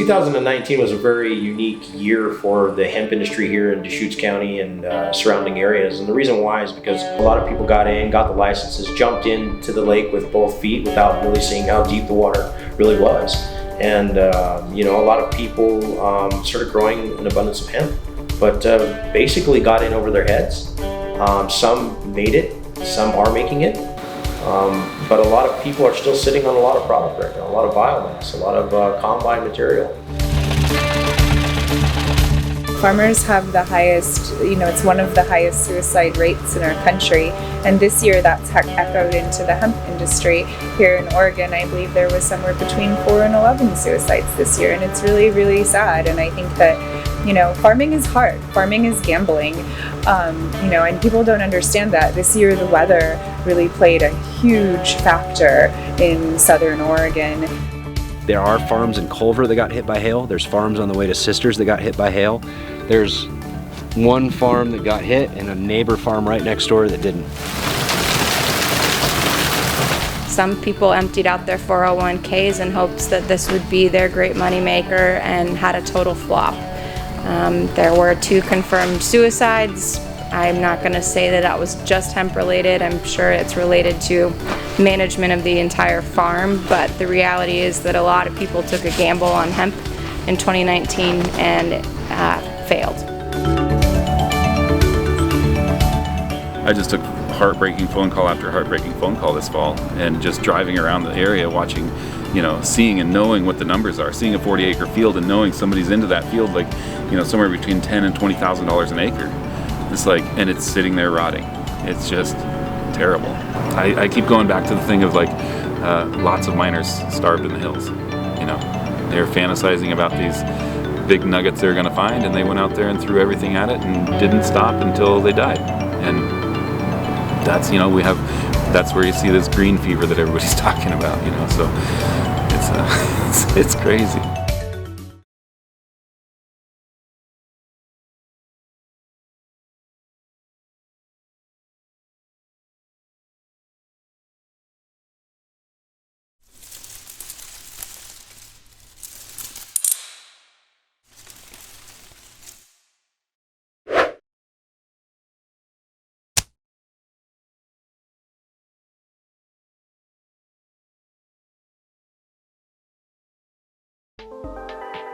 ...2019 was a very unique year for the hemp industry here in Deschutes County and surrounding areas. And the reason why is because a lot of people got in, got the licenses, jumped into the lake with both feet without really seeing how deep the water really was. And a lot of people started growing an abundance of hemp, but basically got in over their heads. Some made it, some are making it. But a lot of people are still sitting on a lot of product right now, a lot of biomass, a lot of combine material. Farmers have the highest, it's one of the highest suicide rates in our country. And this year that's echoed into the hemp industry. Here in Oregon, I believe there was somewhere between 4 and 11 suicides this year. And it's really, really sad. And I think that, farming is hard. Farming is gambling. And people don't understand that. This year the weather really played a huge factor in southern Oregon. There are farms in Culver that got hit by hail. There's farms on the way to Sisters that got hit by hail. There's one farm that got hit and a neighbor farm right next door that didn't. Some people emptied out their 401ks in hopes that this would be their great moneymaker and had a total flop. There were 2 confirmed suicides. I'm not going to say that that was just hemp related. I'm sure it's related to management of the entire farm, but the reality is that a lot of people took a gamble on hemp in 2019 and failed. I just took heartbreaking phone call after heartbreaking phone call this fall, and just driving around the area watching, seeing and knowing what the numbers are, seeing a 40-acre field and knowing somebody's into that field like, somewhere between $10,000 and $20,000 an acre. It's like, and it's sitting there rotting. It's just terrible. I keep going back to the thing of lots of miners starved in the hills. They're fantasizing about these big nuggets they're going to find, and they went out there and threw everything at it and didn't stop until they died. And that's, that's where you see this green fever that everybody's talking about, so it's crazy.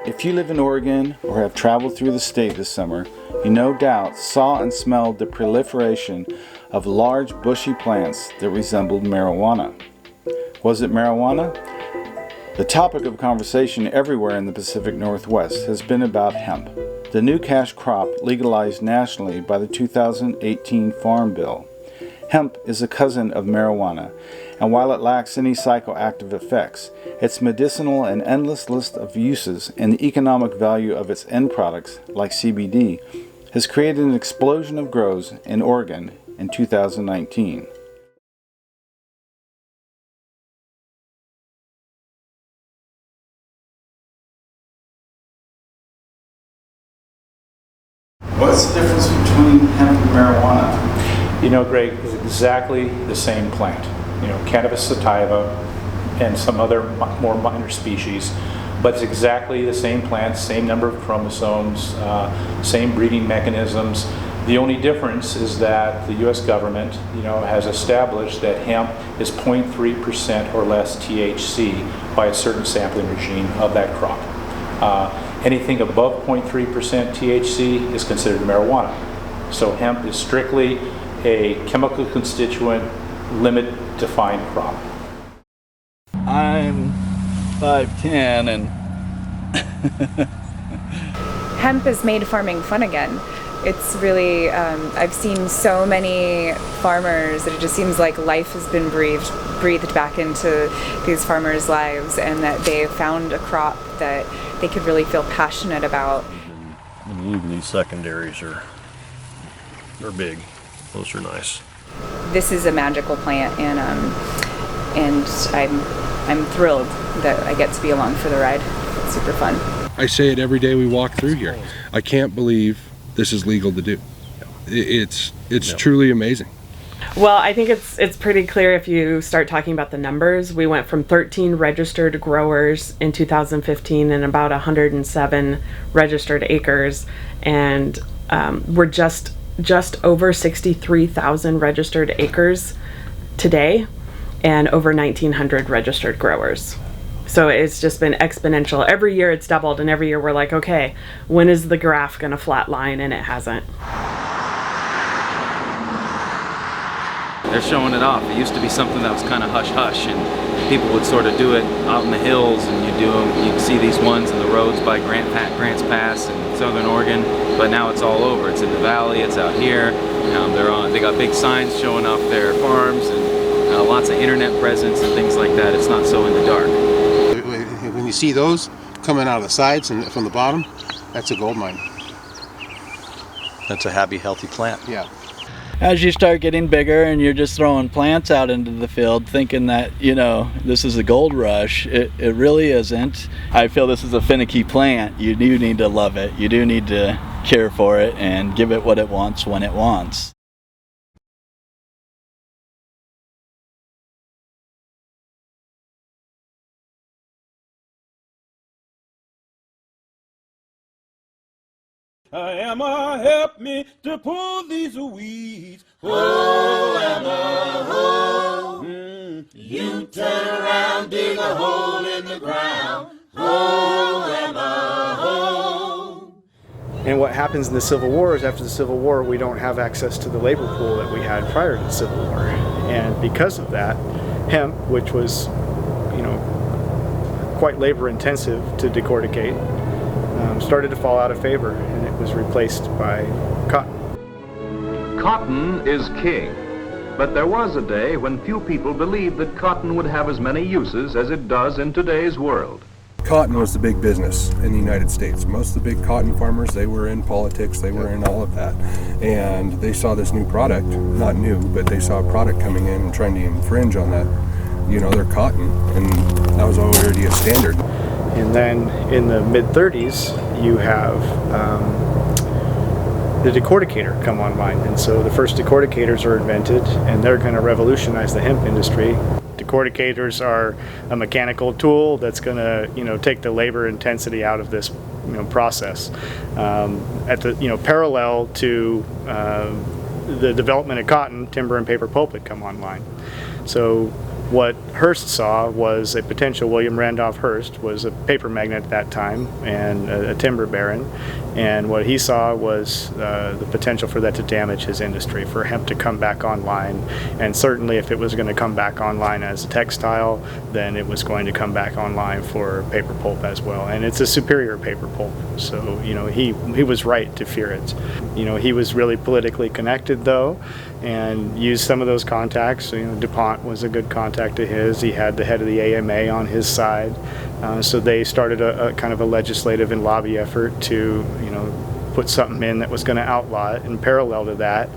If you live in Oregon or have traveled through the state this summer, you no doubt saw and smelled the proliferation of large bushy plants that resembled marijuana. Was it marijuana? The topic of conversation everywhere in the Pacific Northwest has been about hemp, the new cash crop legalized nationally by the 2018 Farm Bill. Hemp is a cousin of marijuana, and while it lacks any psychoactive effects, its medicinal and endless list of uses and the economic value of its end products, like CBD, has created an explosion of grows in Oregon in 2019. What's the difference between hemp and marijuana? Greg, is exactly the same plant. Cannabis sativa and some other more minor species, but it's exactly the same plant, same number of chromosomes, same breeding mechanisms. The only difference is that the U.S. government, has established that hemp is 0.3% or less THC by a certain sampling regime of that crop. Anything above 0.3% THC is considered marijuana. So hemp is strictly a chemical constituent, limit-defined crop. I'm 5'10" and Hemp has made farming fun again. It's really, I've seen so many farmers that it just seems like life has been breathed back into these farmers' lives, and that they found a crop that they could really feel passionate about. And legally secondaries are big. Those are nice. This is a magical plant, and I'm thrilled that I get to be along for the ride. It's super fun. I say it every day we walk through here. I can't believe this is legal to do. it's truly amazing. Well, I think it's pretty clear if you start talking about the numbers. We went from 13 registered growers in 2015 and about 107 registered acres, and we're just over 63,000 registered acres today, and over 1,900 registered growers. So it's just been exponential. Every year it's doubled, and every year we're like, okay, when is the graph going to flatline? And it hasn't. They're showing it off. It used to be something that was kind of hush-hush, and people would sort of do it out in the hills, and you'd see these ones in the roads by Grants Pass in Southern Oregon, but now it's all over. It's in the valley, it's out here. They got big signs showing off their farms, and lots of internet presence and things like that. It's not so in the dark. When you see those coming out of the sides and from the bottom, that's a gold mine. That's a happy, healthy plant. Yeah. As you start getting bigger and you're just throwing plants out into the field thinking that, this is a gold rush, it really isn't. I feel this is a finicky plant. You do need to love it. You do need to care for it and give it what it wants when it wants. I am a help me to pull these weeds. Oh, Emma, oh. You turn around, dig a hole in the ground. Oh, Emma, oh. And what happens in the Civil War is after the Civil War, we don't have access to the labor pool that we had prior to the Civil War. And because of that, hemp, which was, quite labor intensive to decorticate, started to fall out of favor, and it was replaced by cotton. Cotton is king, but there was a day when few people believed that cotton would have as many uses as it does in today's world. Cotton was the big business in the United States. Most of the big cotton farmers, they were in politics, they were in all of that. And they saw this new product, not new, but they saw a product coming in and trying to infringe on that, their cotton, and that was already a standard. And then in the mid-30s, you have the decorticator come online. And so the first decorticators are invented, and they're going to revolutionize the hemp industry. Decorticators are a mechanical tool that's going to, take the labor intensity out of this, process. At the, parallel to the development of cotton, timber and paper pulp had come online. So what Hearst saw was a potential. William Randolph Hearst was a paper magnate at that time and a timber baron, and what he saw was the potential for that to damage his industry, for hemp to come back online. And certainly if it was going to come back online as a textile, then it was going to come back online for paper pulp as well. And it's a superior paper pulp, so he was right to fear it. He was really politically connected though, and used some of those contacts. DuPont was a good contact of his. He had the head of the AMA on his side. So they started a kind of a legislative and lobby effort to, put something in that was going to outlaw it. In parallel to that,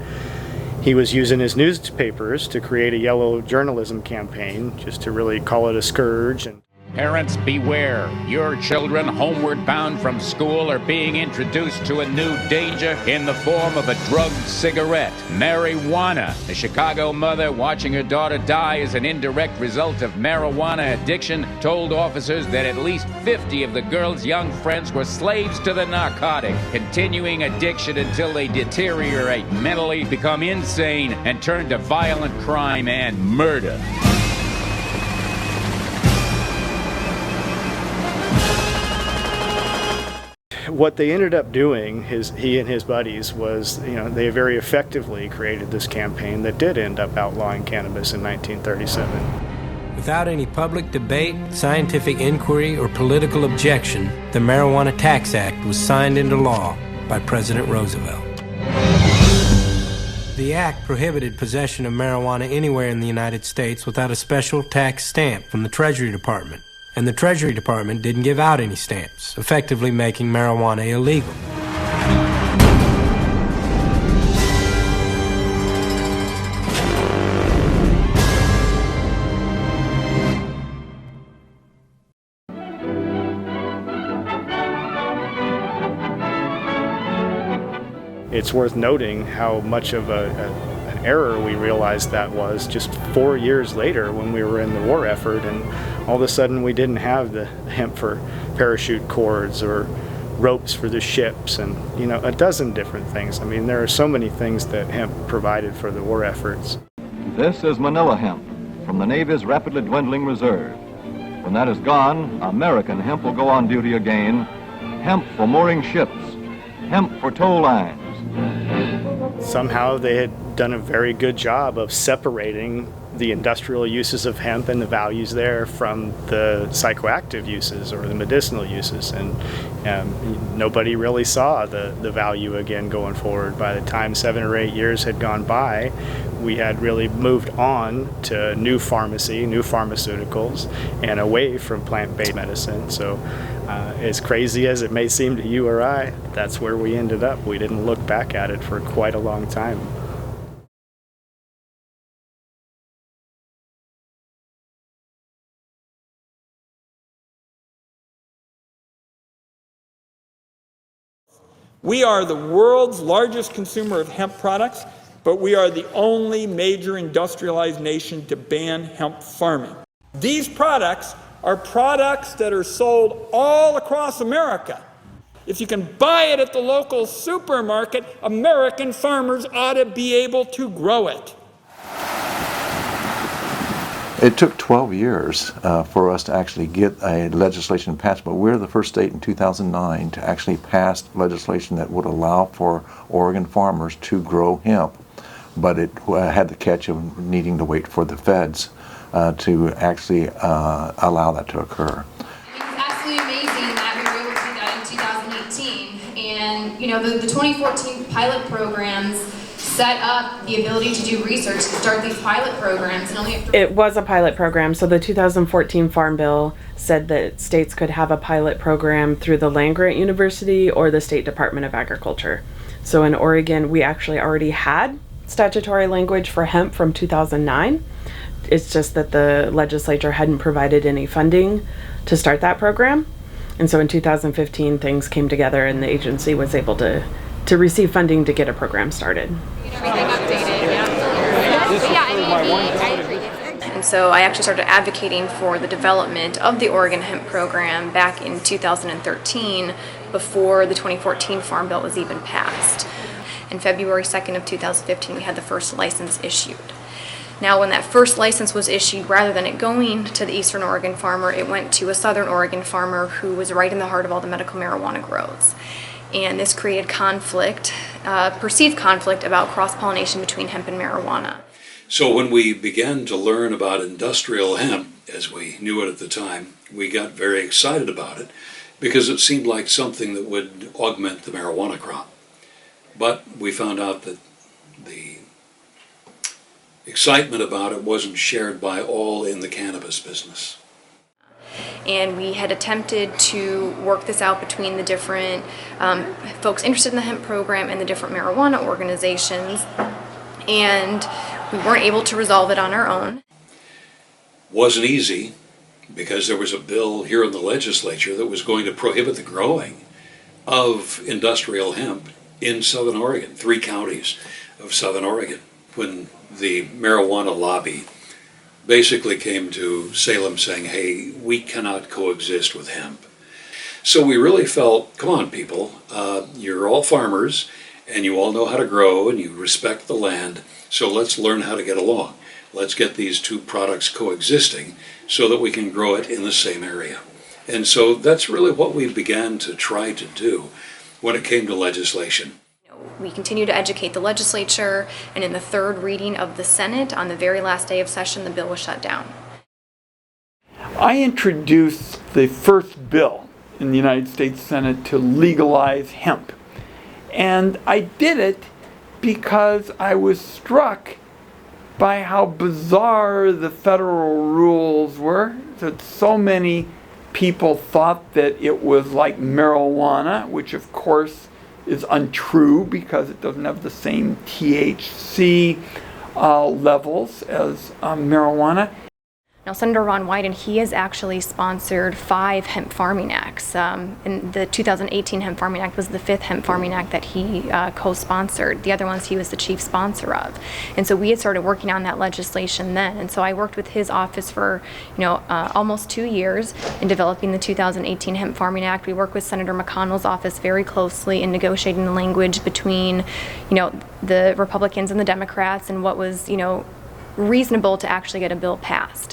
he was using his newspapers to create a yellow journalism campaign, just to really call it a scourge. And parents, beware. Your children homeward bound from school are being introduced to a new danger in the form of a drugged cigarette, marijuana. A Chicago mother watching her daughter die as an indirect result of marijuana addiction told officers that at least 50 of the girl's young friends were slaves to the narcotic, continuing addiction until they deteriorate mentally, become insane, and turn to violent crime and murder. What they ended up doing, he and his buddies, was, they very effectively created this campaign that did end up outlawing cannabis in 1937. Without any public debate, scientific inquiry, or political objection, the Marijuana Tax Act was signed into law by President Roosevelt. The act prohibited possession of marijuana anywhere in the United States without a special tax stamp from the Treasury Department. And the Treasury Department didn't give out any stamps, effectively making marijuana illegal. it's worth noting how much of an error we realized that was just 4 years later when we were in the war effort, and all of a sudden we didn't have the hemp for parachute cords or ropes for the ships, and a dozen different things. I mean, there are so many things that hemp provided for the war efforts. This is Manila hemp from the Navy's rapidly dwindling reserve. When that is gone, American hemp will go on duty again. Hemp for mooring ships, hemp for tow lines. Somehow they had done a very good job of separating the industrial uses of hemp and the values there from the psychoactive uses or the medicinal uses, and nobody really saw the value again going forward. By the time 7 or 8 years had gone by, we had really moved on to new pharmacy, new pharmaceuticals, and away from plant-based medicine. So as crazy as it may seem to you or I, that's where we ended up. We didn't look back at it for quite a long time. We are the world's largest consumer of hemp products, but we are the only major industrialized nation to ban hemp farming. These products are products that are sold all across America. If you can buy it at the local supermarket, American farmers ought to be able to grow it. It took 12 years for us to actually get a legislation passed, but we're the first state in 2009 to actually pass legislation that would allow for Oregon farmers to grow hemp. But it had the catch of needing to wait for the feds to actually allow that to occur. It's absolutely amazing that we were able to do that in 2018. And the 2014 pilot programs set up the ability to do research to start these pilot programs, and only It was a pilot program. So the 2014 Farm Bill said that states could have a pilot program through the land-grant university or the State Department of Agriculture. So in Oregon, we actually already had statutory language for hemp from 2009. It's just that the legislature hadn't provided any funding to start that program. And so in 2015, things came together and the agency was able to receive funding to get a program started. And so I actually started advocating for the development of the Oregon Hemp Program back in 2013, before the 2014 Farm Bill was even passed. And February 2nd of 2015, we had the first license issued. Now, when that first license was issued, rather than it going to the Eastern Oregon farmer, it went to a Southern Oregon farmer who was right in the heart of all the medical marijuana grows. And this created conflict, perceived conflict about cross-pollination between hemp and marijuana. So when we began to learn about industrial hemp, as we knew it at the time, we got very excited about it because it seemed like something that would augment the marijuana crop. But we found out that the excitement about it wasn't shared by all in the cannabis business. And we had attempted to work this out between the different folks interested in the hemp program and the different marijuana organizations, and we weren't able to resolve it on our own. Wasn't easy because there was a bill here in the legislature that was going to prohibit the growing of industrial hemp in Southern Oregon, 3 counties of Southern Oregon. When the marijuana lobby basically came to Salem saying, hey, we cannot coexist with hemp. So we really felt, come on people, you're all farmers and you all know how to grow and you respect the land, so let's learn how to get along. Let's get these two products coexisting so that we can grow it in the same area. And so that's really what we began to try to do when it came to legislation. We continue to educate the legislature, and in the third reading of the Senate, on the very last day of session, the bill was shut down. I introduced the first bill in the United States Senate to legalize hemp. And I did it because I was struck by how bizarre the federal rules were, that so many people thought that it was like marijuana, which of course is untrue because it doesn't have the same THC levels as marijuana. Now, Senator Ron Wyden, he has actually sponsored 5 hemp farming acts. And the 2018 Hemp Farming Act was the 5th hemp farming act that he co-sponsored. The other ones he was the chief sponsor of. And so we had started working on that legislation then. And so I worked with his office for, almost 2 years in developing the 2018 Hemp Farming Act. We worked with Senator McConnell's office very closely in negotiating the language between, the Republicans and the Democrats and what was, reasonable to actually get a bill passed.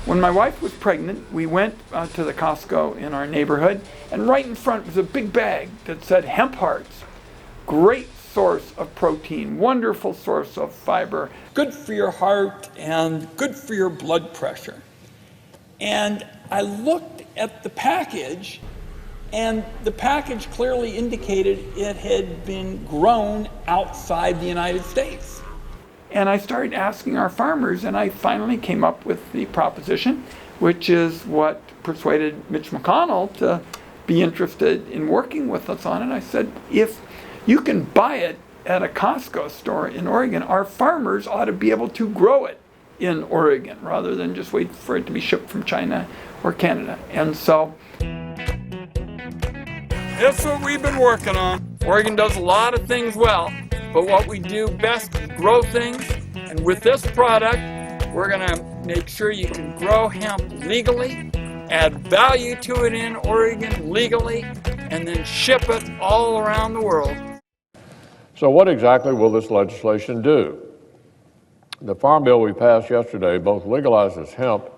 When my wife was pregnant, we went to the Costco in our neighborhood, and right in front was a big bag that said Hemp Hearts. Great source of protein, wonderful source of fiber, good for your heart and good for your blood pressure. And I looked at the package, and the package clearly indicated it had been grown outside the United States. And I started asking our farmers, and I finally came up with the proposition, which is what persuaded Mitch McConnell to be interested in working with us on it. I said, if you can buy it at a Costco store in Oregon, our farmers ought to be able to grow it in Oregon rather than just wait for it to be shipped from China or Canada. And so that's what we've been working on. Oregon does a lot of things well, but what we do best is grow things. And with this product, we're going to make sure you can grow hemp legally, add value to it in Oregon legally, and then ship it all around the world. So what exactly will this legislation do? The Farm Bill we passed yesterday both legalizes hemp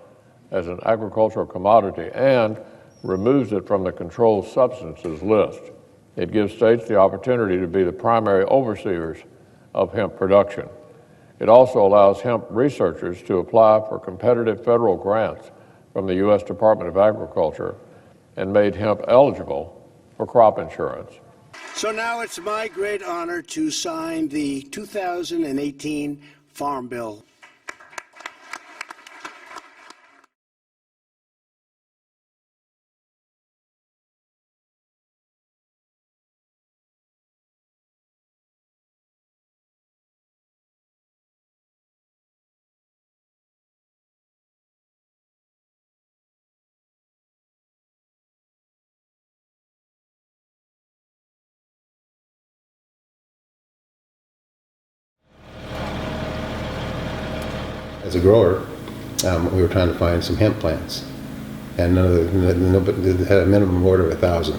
as an agricultural commodity and removes it from the controlled substances list. It gives states the opportunity to be the primary overseers of hemp production. It also allows hemp researchers to apply for competitive federal grants from the U.S. Department of Agriculture and made hemp eligible for crop insurance. So now it's my great honor to sign the 2018 Farm Bill. As a grower, we were trying to find some hemp plants, and nobody had a minimum order of 1,000,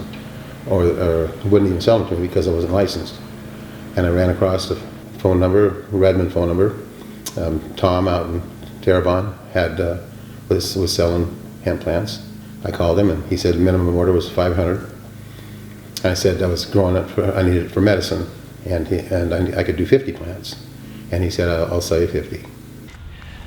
or wouldn't even sell them to me because I wasn't licensed. And I ran across the phone number, Redmond phone number. Tom out in Terrebonne was selling hemp plants. I called him, and he said the minimum order was 500. And I said I was growing it I needed it for medicine, and I could do 50 plants. And he said I'll sell you 50.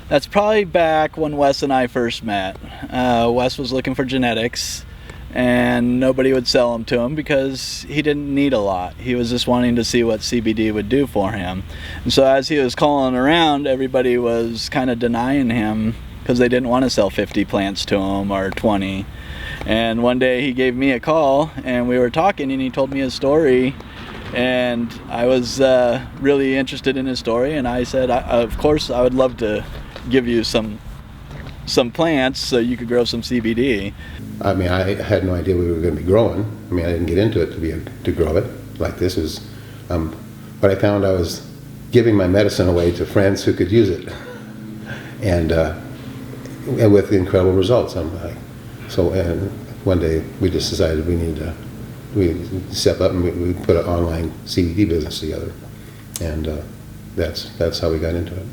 That's probably back when Wes and I first met. Wes was looking for genetics, and nobody would sell them to him because he didn't need a lot. He was just wanting to see what CBD would do for him. And so as he was calling around, everybody was kind of denying him because they didn't want to sell 50 plants to him or 20. And one day he gave me a call, and we were talking, and he told me his story. And I was really interested in his story, and I said, of course, I would love to give you some plants so you could grow some CBD. I mean, I had no idea we were going to be growing. I mean, I didn't get into it to grow it like this. But I found I was giving my medicine away to friends who could use it, and with incredible results. So one day we just decided we step up and we put an online CBD business together, and that's how we got into it.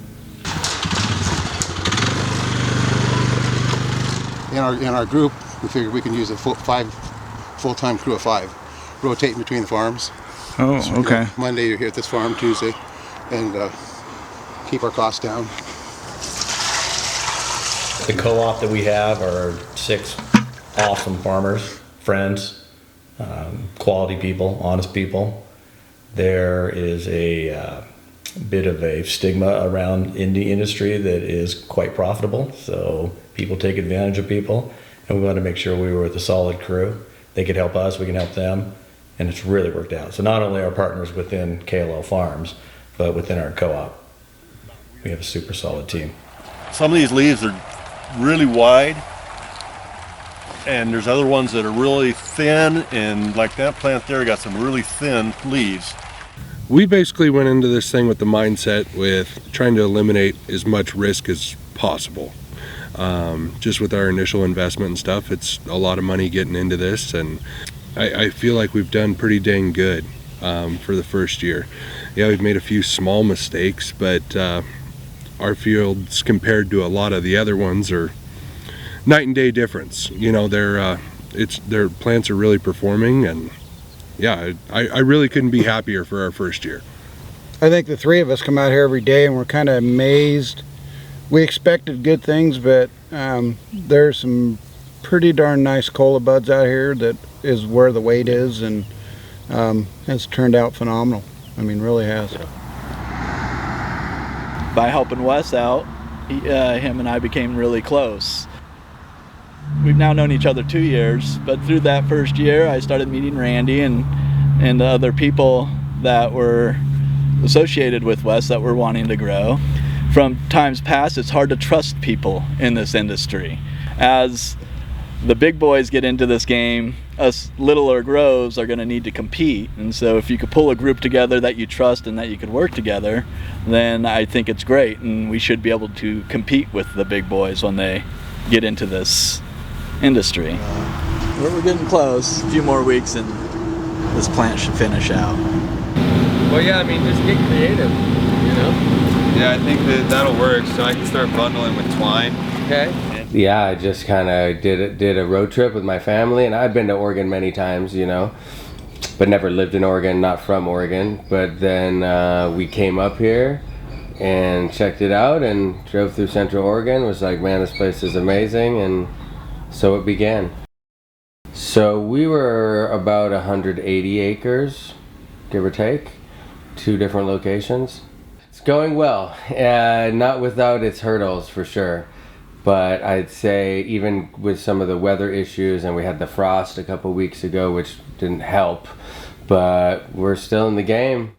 In our group, we figured we can use a full-time crew of 5, rotating between the farms. Oh, so okay. Monday you're here at this farm, Tuesday, and keep our costs down. The co-op that we have are 6 awesome farmers, friends, quality people, honest people. There is a bit of a stigma around in the industry that is quite profitable, so people take advantage of people, and we want to make sure we were with a solid crew. They could help us, we can help them, and it's really worked out. So not only our partners within KLO Farms, but within our co-op, we have a super solid team. some of these leaves are really wide, and there's other ones that are really thin, and like that plant there got some really thin leaves. We basically went into this thing with the mindset with trying to eliminate as much risk as possible. Just with our initial investment and stuff, it's a lot of money getting into this, and I feel like we've done pretty dang good for the first year. Yeah, we've made a few small mistakes, but our fields compared to a lot of the other ones are night and day difference. You know, their plants are really performing, and yeah, I really couldn't be happier for our first year. I think the three of us come out here every day and we're kind of amazed. We expected good things, but there's some pretty darn nice cola buds out here that is where the weight is, and it's turned out phenomenal. I mean, really has. By helping Wes out, him and I became really close. We've now known each other 2 years, but through that first year I started meeting Randy and the other people that were associated with Wes that were wanting to grow. From times past, it's hard to trust people in this industry. As the big boys get into this game, us littler grows are going to need to compete, and so if you could pull a group together that you trust and that you could work together, then I think it's great, and we should be able to compete with the big boys when they get into this industry. We're getting close. A few more weeks and this plant should finish out. Well, yeah, I mean, just get creative, you know? Yeah, I think that'll work, so I can start bundling with twine. Okay. Yeah, I just kind of did a road trip with my family, and I've been to Oregon many times, you know, but never lived in Oregon, not from Oregon. But then we came up here and checked it out and drove through Central Oregon. Was like, man, this place is amazing, and so it began. So we were about 180 acres, give or take, 2 different locations. It's going well, not without its hurdles for sure. But I'd say even with some of the weather issues, and we had the frost a couple weeks ago, which didn't help, but we're still in the game.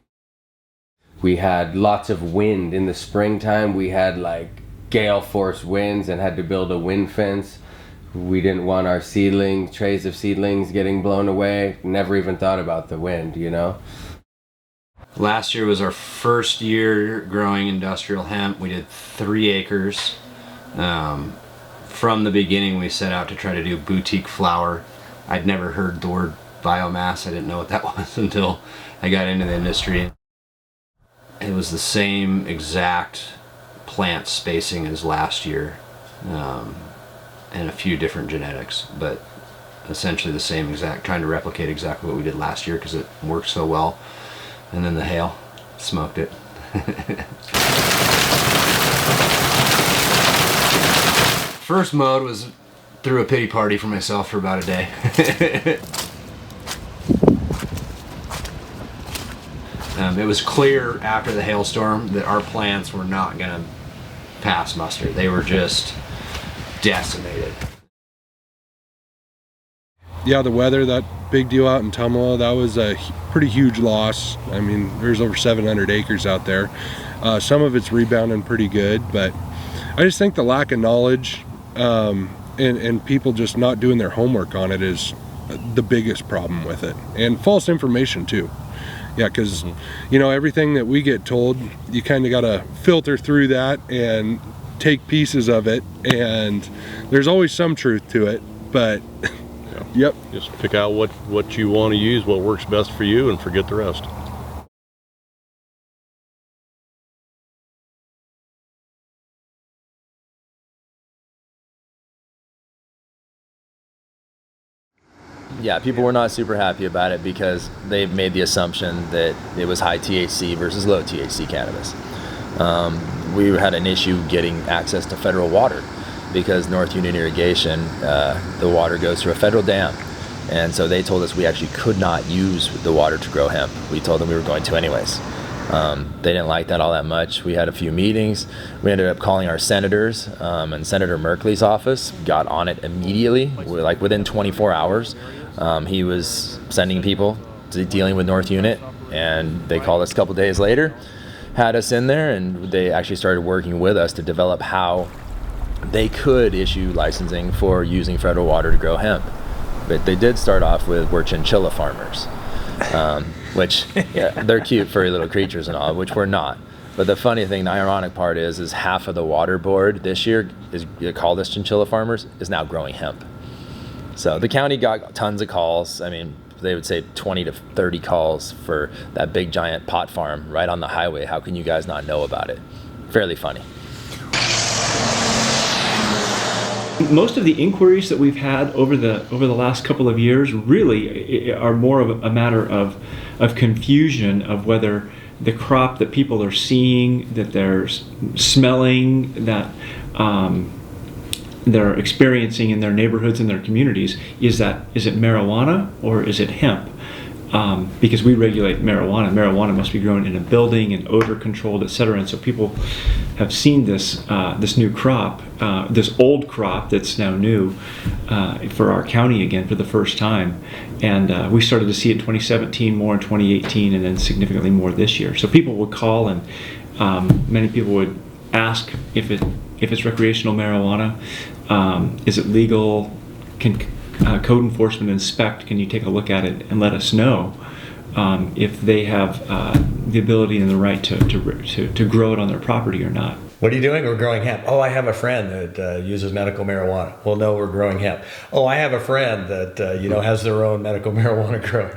We had lots of wind in the springtime. We had like gale force winds and had to build a wind fence. We didn't want our trays of seedlings getting blown away. Never even thought about the wind, you know? Last year was our first year growing industrial hemp. We did 3 acres. From the beginning we set out to try to do boutique flower. I'd never heard the word biomass. I didn't know what that was until I got into the industry. It was the same exact plant spacing as last year, and a few different genetics, but essentially the same exact, trying to replicate exactly what we did last year because it worked so well. And then the hail smoked it. First mode was threw a pity party for myself for about a day. It was clear after the hailstorm that our plants were not going to pass muster. They were just decimated. Yeah, the weather, that big deal out in Tumalo, that was a pretty huge loss. I mean, there's over 700 acres out there. Some of it's rebounding pretty good, but I just think the lack of knowledge and people just not doing their homework on it is the biggest problem with it. And false information too. Yeah, because you know, everything that we get told, you kind of got to filter through that and take pieces of it, and there's always some truth to it, but yep. Just pick out what you want to use, what works best for you, and forget the rest. Yeah, people were not super happy about it because they made the assumption that it was high THC versus low THC cannabis. We had an issue getting access to federal water because North Union Irrigation, the water goes through a federal dam. And so they told us we actually could not use the water to grow hemp. We told them we were going to anyways. They didn't like that all that much. We had a few meetings. We ended up calling our senators, and Senator Merkley's office got on it immediately, like within 24 hours. He was sending people to dealing with North Unit, and they called us a couple days later, had us in there, and they actually started working with us to develop how they could issue licensing for using federal water to grow hemp. But they did start off with we're chinchilla farmers, which yeah, they're cute, furry little creatures and all, which we're not. But the funny thing, the ironic part is half of the water board this year is called us chinchilla farmers is now growing hemp. So the county got tons of calls. I mean, they would say 20 to 30 calls for that big giant pot farm right on the highway. How can you guys not know about it? Fairly funny. Most of the inquiries that we've had over the last couple of years really are more of a matter of confusion of whether the crop that people are seeing, that they're smelling, that they're experiencing in their neighborhoods and their communities, is it marijuana or is it hemp? Because we regulate marijuana. Marijuana must be grown in a building and odor controlled, etc. And so people have seen this new crop, this old crop that's now new for our county again for the first time. And we started to see it in 2017, more in 2018, and then significantly more this year. So people would call, and many people would ask if it's recreational marijuana, is it legal? Can code enforcement inspect? Can you take a look at it and let us know if they have the ability and the right to grow it on their property or not? What are you doing? We're growing hemp. Oh, I have a friend that uses medical marijuana. Well, no, we're growing hemp. Oh, I have a friend that has their own medical marijuana growing.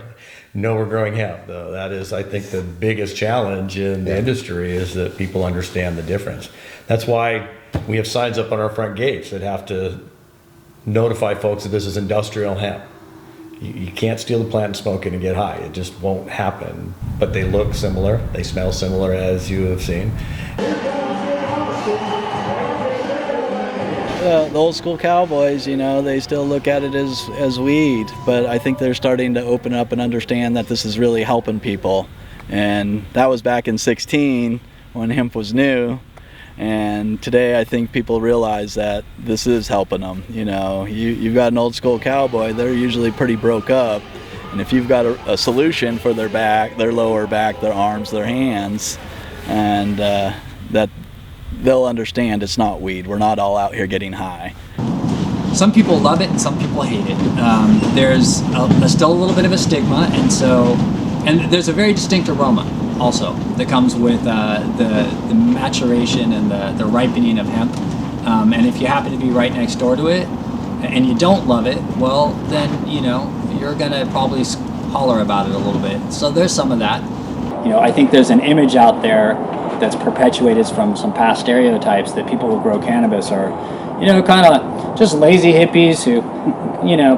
No, we're growing hemp. Though that is, I think, the biggest challenge in the industry is that people understand the difference. That's why we have signs up on our front gates that have to notify folks that this is industrial hemp. You can't steal the plant and smoke it and get high. It just won't happen. But they look similar. They smell similar, as you have seen. The old school cowboys, they still look at it as weed, but I think they're starting to open up and understand that this is really helping people. And that was back in 2016 when hemp was new. And today I think people realize that this is helping them. You've got an old school cowboy, they're usually pretty broke up. And if you've got a solution for their back, their lower back, their arms, their hands, and that they'll understand it's not weed. We're not all out here getting high. Some people love it and some people hate it. There's still a little bit of a stigma, and there's a very distinct aroma also that comes with the maturation and the ripening of hemp. And if you happen to be right next door to it and you don't love it, well, then you're gonna probably holler about it a little bit. So there's some of that. I think there's an image out there that's perpetuated from some past stereotypes that people who grow cannabis are, kind of just lazy hippies who,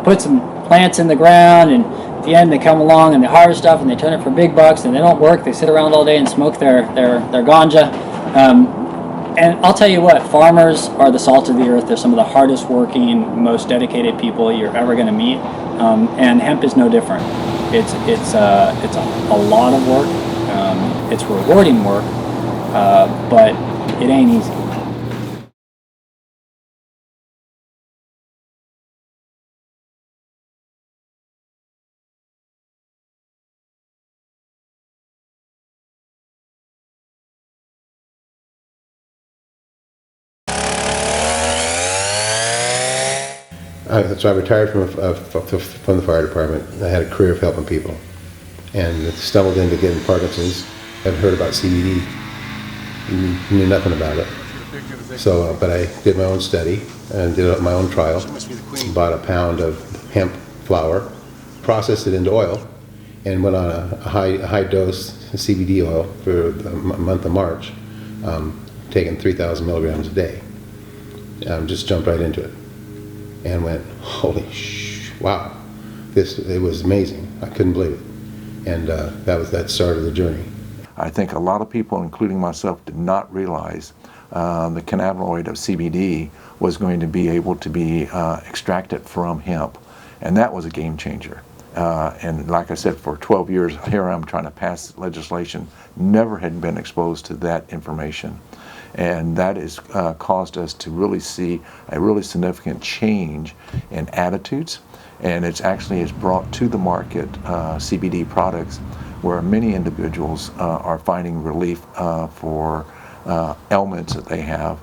put some plants in the ground, and at the end they come along and they harvest stuff and they turn it for big bucks, and they don't work. They sit around all day and smoke their ganja. And I'll tell you what, farmers are the salt of the earth. They're some of the hardest working, most dedicated people you're ever going to meet. And hemp is no different. It's a lot of work. It's rewarding work. But it ain't easy. So I retired from the fire department. I had a career of helping people, and stumbled into getting Parkinson's. Had heard about CBD. Knew nothing about it. So, but I did my own study and did my own trial. Bought a pound of hemp flower, processed it into oil, and went on a high dose CBD oil for the month of March, taking 3,000 milligrams a day. Just jumped right into it, and went, holy wow! It was amazing. I couldn't believe it, and that started the journey. I think a lot of people, including myself, did not realize the cannabinoid of CBD was going to be able to be extracted from hemp, and that was a game changer. And like I said, for 12 years, here I am trying to pass legislation, never had been exposed to that information. And that has caused us to really see a really significant change in attitudes, and it's brought to the market CBD products where many individuals are finding relief for ailments that they have.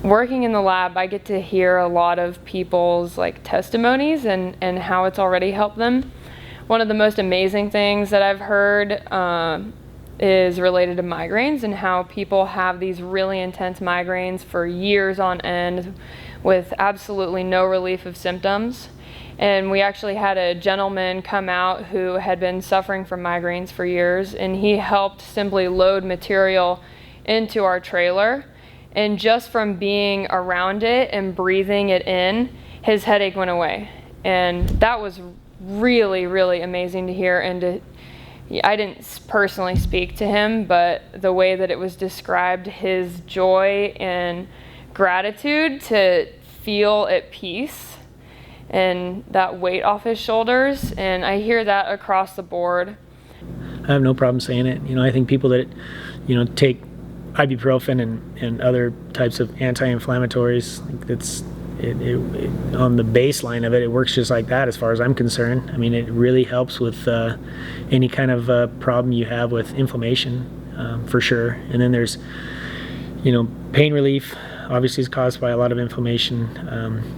working in the lab, I get to hear a lot of people's like testimonies and how it's already helped them. One of the most amazing things that I've heard is related to migraines and how people have these really intense migraines for years on end with absolutely no relief of symptoms. And we actually had a gentleman come out who had been suffering from migraines for years, and he helped simply load material into our trailer. And just from being around it and breathing it in, his headache went away. And that was really, really amazing to hear. And I didn't personally speak to him, but the way that it was described, his joy and gratitude to feel at peace and that weight off his shoulders, and I hear that across the board. I have no problem saying it. I think people that, take ibuprofen and other types of anti-inflammatories, on the baseline of it, it works just like that as far as I'm concerned. I mean, it really helps with any kind of problem you have with inflammation, for sure. And then there's, pain relief. Obviously is caused by a lot of inflammation.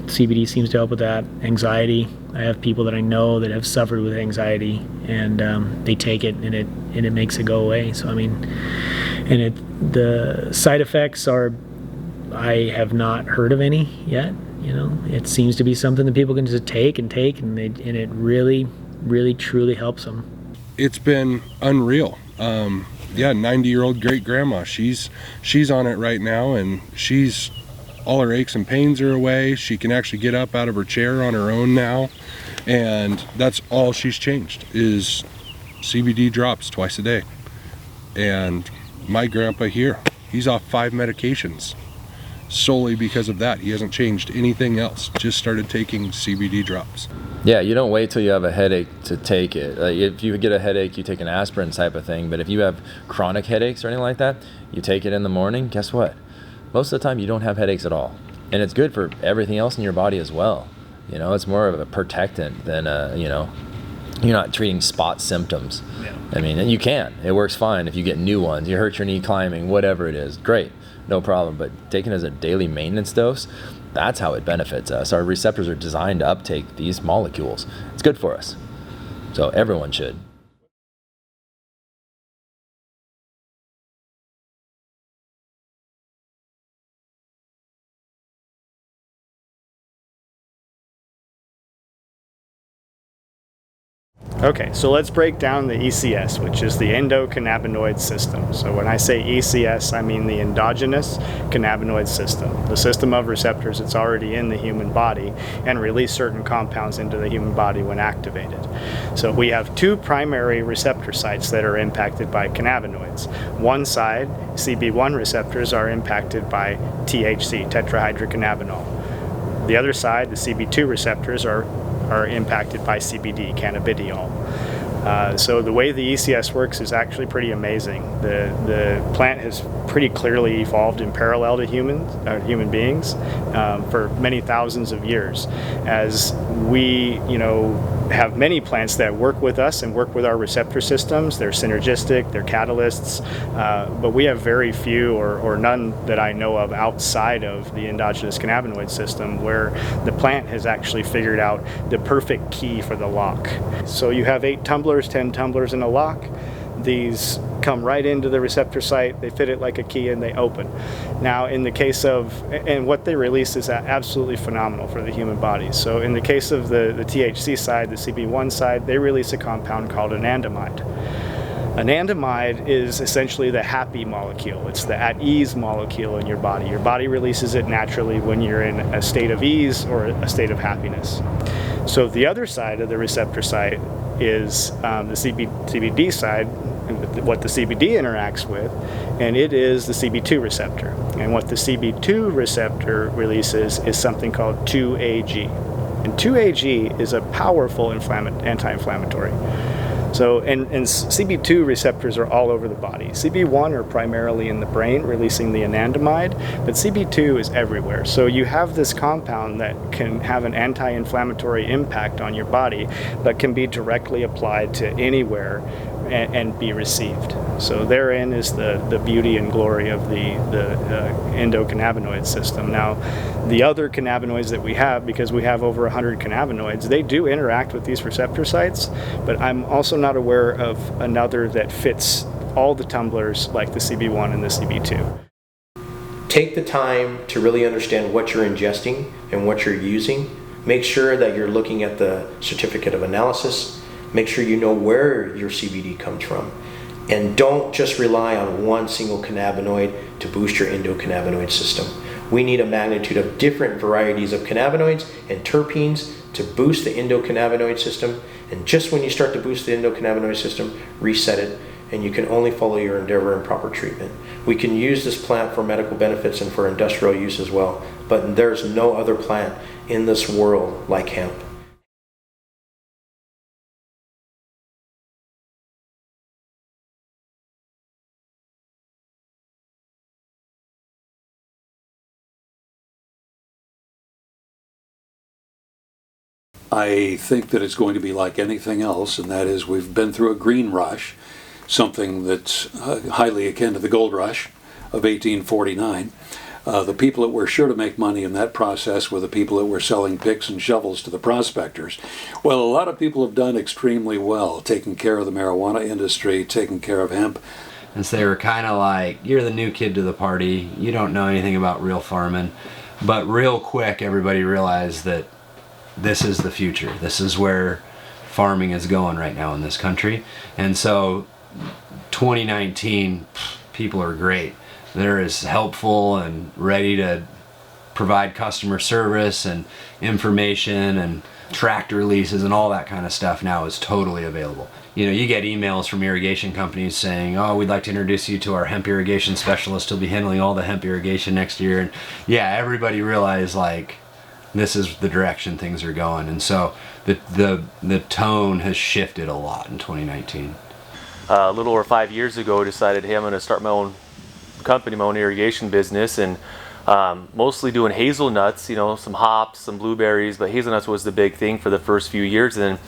CBD seems to help with that. Anxiety. I have people that I know that have suffered with anxiety, and they take it, and it makes it go away. So I mean, and the side effects are, I have not heard of any yet. It seems to be something that people can just take, and it really, really, truly helps them. It's been unreal. 90-year-old great grandma, she's on it right now, and all her aches and pains are away. She can actually get up out of her chair on her own now, and that's all she's changed is CBD drops twice a day. And my grandpa here, he's off 5 medications solely because of that. He hasn't changed anything else, just started taking CBD drops. Yeah, you don't wait till you have a headache to take it. Like if you get a headache, you take an aspirin type of thing. But if you have chronic headaches or anything like that, you take it in the morning, guess what? Most of the time you don't have headaches at all. And it's good for everything else in your body as well. It's more of a protectant than, you're not treating spot symptoms. Yeah. I mean, and you can. It works fine if you get new ones. You hurt your knee climbing, whatever it is. Great, no problem. But taking it as a daily maintenance dose, that's how it benefits us. Our receptors are designed to uptake these molecules. It's good for us. So everyone should. Okay, so let's break down the ECS, which is the endocannabinoid system. So when I say ECS, I mean the endogenous cannabinoid system, the system of receptors that's already in the human body and release certain compounds into the human body when activated. So we have 2 primary receptor sites that are impacted by cannabinoids. One side, CB1 receptors, are impacted by THC, tetrahydrocannabinol. The other side, the CB2 receptors, are impacted by CBD, cannabidiol. So the way the ECS works is actually pretty amazing. The plant has pretty clearly evolved in parallel to human beings for many thousands of years. As we, have many plants that work with us and work with our receptor systems. They're synergistic, they're catalysts, but we have very few or none that I know of outside of the endogenous cannabinoid system where the plant has actually figured out the perfect key for the lock. So you have 8 tumblers, 10 tumblers in a lock. These come right into the receptor site, they fit it like a key, and they open. Now in the case of, and what they release is absolutely phenomenal for the human body. So in the case of the THC side, the CB1 side, they release a compound called anandamide. Anandamide is essentially the happy molecule. It's the at ease molecule in your body. Your body releases it naturally when you're in a state of ease or a state of happiness. So the other side of the receptor site is the CBD side, what the CBD interacts with, and it is the CB2 receptor. And what the CB2 receptor releases is something called 2-AG. And 2-AG is a powerful anti-inflammatory. So, and CB2 receptors are all over the body. CB1 are primarily in the brain, releasing the anandamide, but CB2 is everywhere. So you have this compound that can have an anti-inflammatory impact on your body, but can be directly applied to anywhere and be received. So therein is the beauty and glory of the endocannabinoid system. Now, the other cannabinoids that we have, because we have over 100 cannabinoids, they do interact with these receptor sites, but I'm also not aware of another that fits all the tumblers like the CB1 and the CB2. Take the time to really understand what you're ingesting and what you're using. Make sure that you're looking at the certificate of analysis. Make sure you know where your CBD comes from. And don't just rely on one single cannabinoid to boost your endocannabinoid system. We need a magnitude of different varieties of cannabinoids and terpenes to boost the endocannabinoid system. And just when you start to boost the endocannabinoid system, reset it, and you can only follow your endeavor and proper treatment. We can use this plant for medical benefits and for industrial use as well, but there's no other plant in this world like hemp. I think that it's going to be like anything else, and that is we've been through a green rush, something that's highly akin to the gold rush of 1849. The people that were sure to make money in that process were the people that were selling picks and shovels to the prospectors. Well, a lot of people have done extremely well, taking care of the marijuana industry, taking care of hemp. And so they were kind of like, you're the new kid to the party, you don't know anything about real farming. But real quick, everybody realized that this is the future. This is where farming is going right now in this country. And so 2019, people are great. They're as helpful and ready to provide customer service and information, and tractor leases and all that kind of stuff now is totally available. You know, you get emails from irrigation companies saying, oh, we'd like to introduce you to our hemp irrigation specialist who'll be handling all the hemp irrigation next year. And yeah, everybody realized, like, this is the direction things are going. And so the tone has shifted a lot in 2019. A little over 5 years ago, I decided, hey, I'm going to start my own company, my own irrigation business, and mostly doing hazelnuts, you know, some hops, some blueberries, but hazelnuts was the big thing for the first few years. And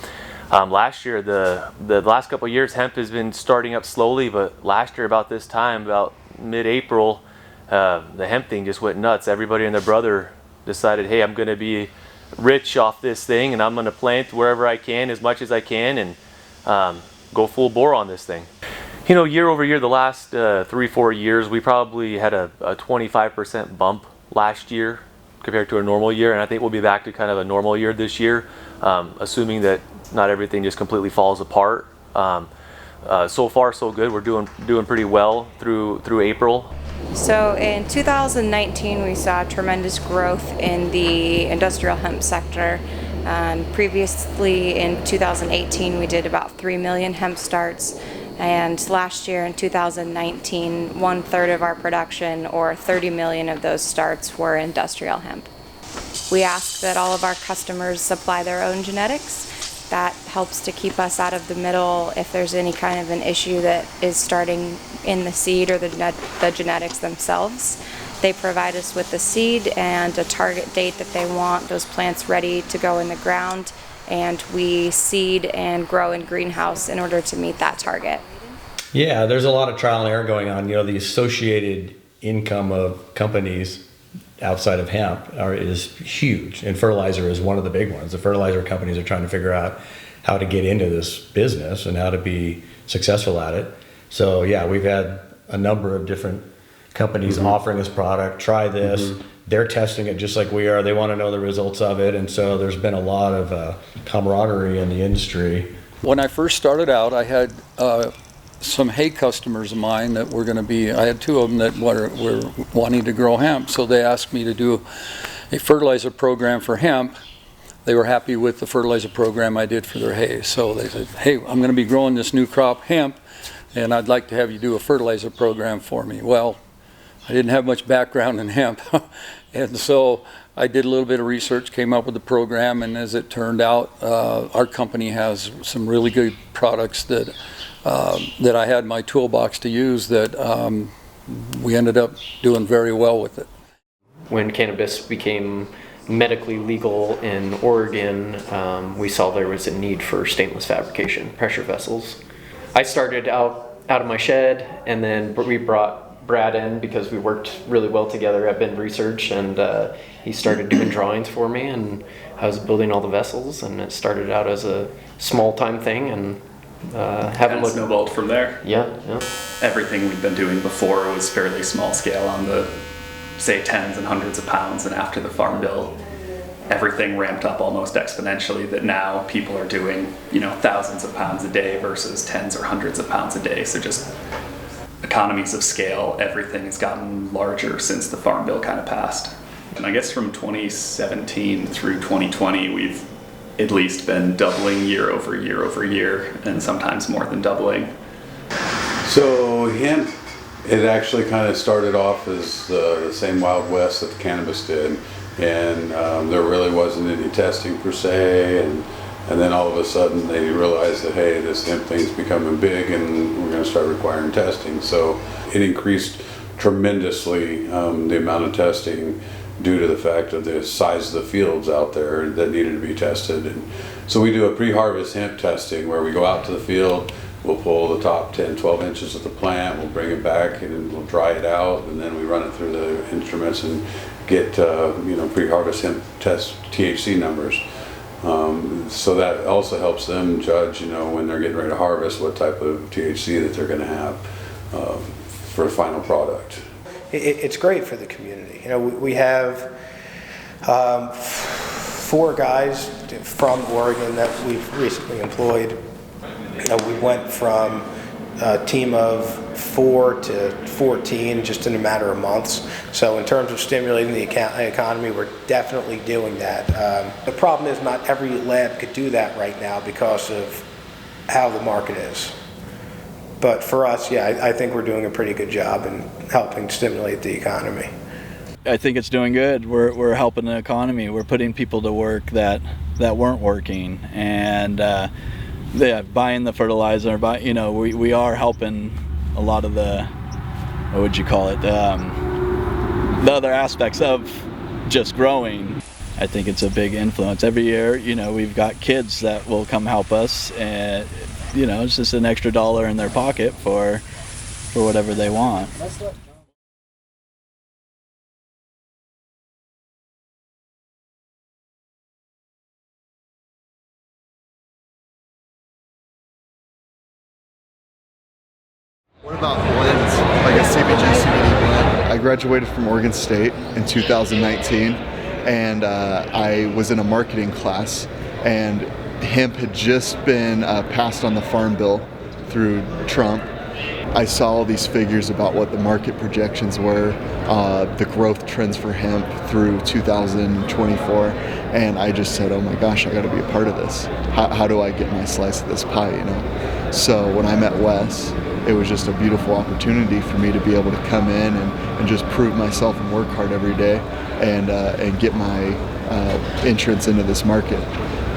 last year, the last couple of years, hemp has been starting up slowly, but last year about this time, about mid-April, the hemp thing just went nuts. Everybody and their brother decided, hey, I'm going to be rich off this thing, and I'm going to plant wherever I can, as much as I can, and go full bore on this thing. You know, year over year, the last 3-4 years, we probably had a 25% bump last year compared to a normal year, and I think we'll be back to kind of a normal year this year, assuming that not everything just completely falls apart. So far, so good. We're doing pretty well through April. So in 2019, we saw tremendous growth in the industrial hemp sector. Previously in 2018, we did about 3 million hemp starts. And last year in 2019, 1/3 of our production, or 30 million of those starts, were industrial hemp. We ask that all of our customers supply their own genetics. That helps to keep us out of the middle if there's any kind of an issue that is starting in the seed or the genetics themselves. They provide us with the seed and a target date that they want those plants ready to go in the ground, and we seed and grow in greenhouse in order to meet that target. Yeah, there's a lot of trial and error going on. You know, the associated income of companies outside of hemp is huge, and fertilizer is one of the big ones. The fertilizer companies are trying to figure out how to get into this business and how to be successful at it. So yeah, we've had a number of different companies offering this product. Try this. They're testing it just like we are. They want to know the results of it, and so there's been a lot of camaraderie in the industry. When I first started out, I had some hay customers of mine that were going to be, I had 2 of them that were wanting to grow hemp, so they asked me to do a fertilizer program for hemp. They were happy with the fertilizer program I did for their hay, so they said, hey, I'm going to be growing this new crop hemp, and I'd like to have you do a fertilizer program for me. Well, I didn't have much background in hemp, and so I did a little bit of research, came up with the program, and as it turned out, our company has some really good products that I had in my toolbox to use that we ended up doing very well with it. When cannabis became medically legal in Oregon, we saw there was a need for stainless fabrication, pressure vessels. I started out of my shed, and then we brought Brad in because we worked really well together at Bend Research, and he started doing drawings for me, and I was building all the vessels, and it started out as a small time thing, and haven't looked. Snowballed from there. Yeah. Everything we'd been doing before was fairly small scale on the, say, tens and hundreds of pounds, and after the Farm Bill, everything ramped up almost exponentially, that now people are doing, thousands of pounds a day versus tens or hundreds of pounds a day. So just economies of scale, everything has gotten larger since the Farm Bill kind of passed. And I guess from 2017 through 2020, we've at least been doubling year over year over year, and sometimes more than doubling. So hemp, it actually kind of started off as the same Wild West that the cannabis did. And there really wasn't any testing per se, and then all of a sudden they realized that, hey, this hemp thing's becoming big and we're going to start requiring testing. So it increased tremendously the amount of testing due to the fact of the size of the fields out there that needed to be tested. And so we do a pre-harvest hemp testing where we go out to the field, we'll pull the top 10, 12 inches of the plant, we'll bring it back and we'll dry it out, and then we run it through the instruments and get pre-harvest hemp test THC numbers. So that also helps them judge, when they're getting ready to harvest, what type of THC that they're going to have for a final product. It's great for the community. We have 4 guys from Oregon that we've recently employed. We went from a team of 4 to 14 just in a matter of months. So in terms of stimulating the economy, we're definitely doing that. The problem is not every lab could do that right now because of how the market is. But for us, I think we're doing a pretty good job in helping stimulate the economy. I think it's doing good. We're helping the economy. We're putting people to work that weren't working, and buying the fertilizer. We are helping a lot of the, what would you call it, the other aspects of just growing. I think it's a big influence. Every year, we've got kids that will come help us, and it's just an extra dollar in their pocket for whatever they want. What about blends, like a CBG, CBD blend? I graduated from Oregon State in 2019, and I was in a marketing class, and hemp had just been passed on the Farm Bill through Trump. I saw all these figures about what the market projections were, the growth trends for hemp through 2024, and I just said, oh my gosh, I got to be a part of this. How do I get my slice of this pie, So when I met Wes, it was just a beautiful opportunity for me to be able to come in and just prove myself and work hard every day and get my entrance into this market.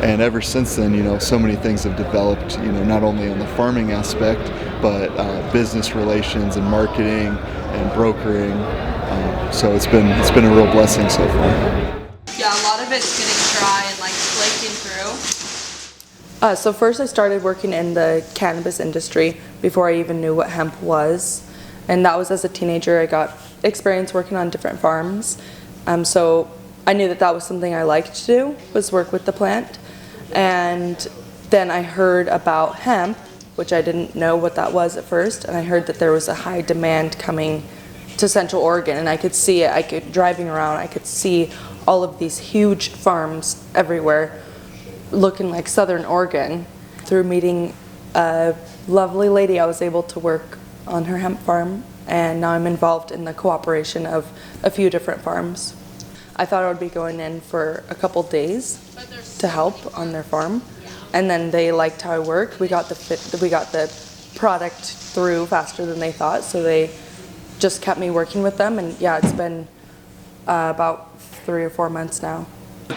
And ever since then, so many things have developed, not only on the farming aspect, but business relations and marketing and brokering. So it's been a real blessing so far. Yeah, a lot of it's getting dry and flaking through. So first I started working in the cannabis industry before I even knew what hemp was. And that was as a teenager. I got experience working on different farms. So I knew that was something I liked to do, was work with the plant. And then I heard about hemp, which I didn't know what that was at first. And I heard that there was a high demand coming to Central Oregon, and I could see it. Driving around, I could see all of these huge farms everywhere, looking like Southern Oregon. Through meeting a lovely lady, I was able to work on her hemp farm, and now I'm involved in the cooperation of a few different farms. I thought I would be going in for a couple days to help on their farm, and then they liked how I worked. We got the product through faster than they thought, so they just kept me working with them, and it's been about 3 or 4 months now.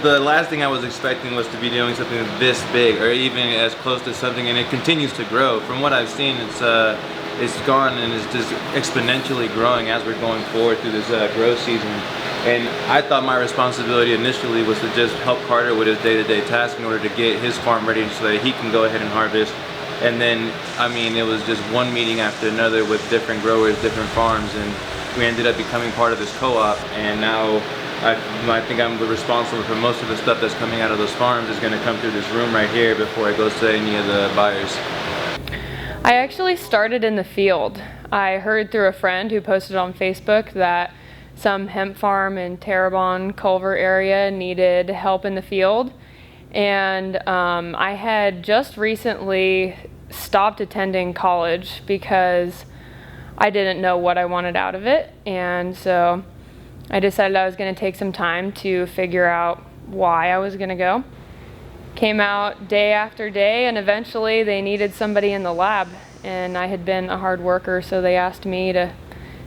The last thing I was expecting was to be doing something this big, or even as close to something, and it continues to grow. From what I've seen, it's gone and it's just exponentially growing as we're going forward through this grow season. And I thought my responsibility initially was to just help Carter with his day-to-day tasks in order to get his farm ready so that he can go ahead and harvest And then, I mean, it was just one meeting after another with different growers, different farms, and we ended up becoming part of this co-op. And now I think I'm responsible for most of the stuff that's coming out of those farms is going to come through this room right here before it goes to any of the buyers. I actually started in the field. I heard through a friend who posted on Facebook that some hemp farm in Terrebonne, Culver area needed help in the field. And I had just recently stopped attending college because I didn't know what I wanted out of it. And so I decided I was going to take some time to figure out why I was going to go. Came out day after day, and eventually they needed somebody in the lab, and I had been a hard worker, so they asked me to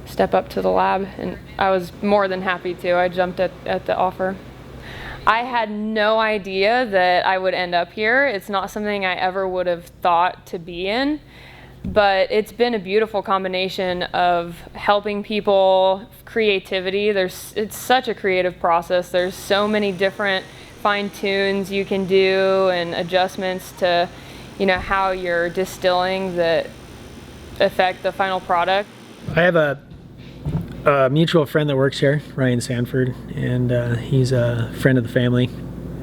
step up to the lab, and I was more than happy to. I jumped at the offer. I had no idea that I would end up here. It's not something I ever would have thought to be in, but it's been a beautiful combination of helping people, creativity. It's such a creative process. There's so many different fine tunes you can do and adjustments to, how you're distilling that affect the final product. I have a mutual friend that works here, Ryan Sanford, and he's a friend of the family,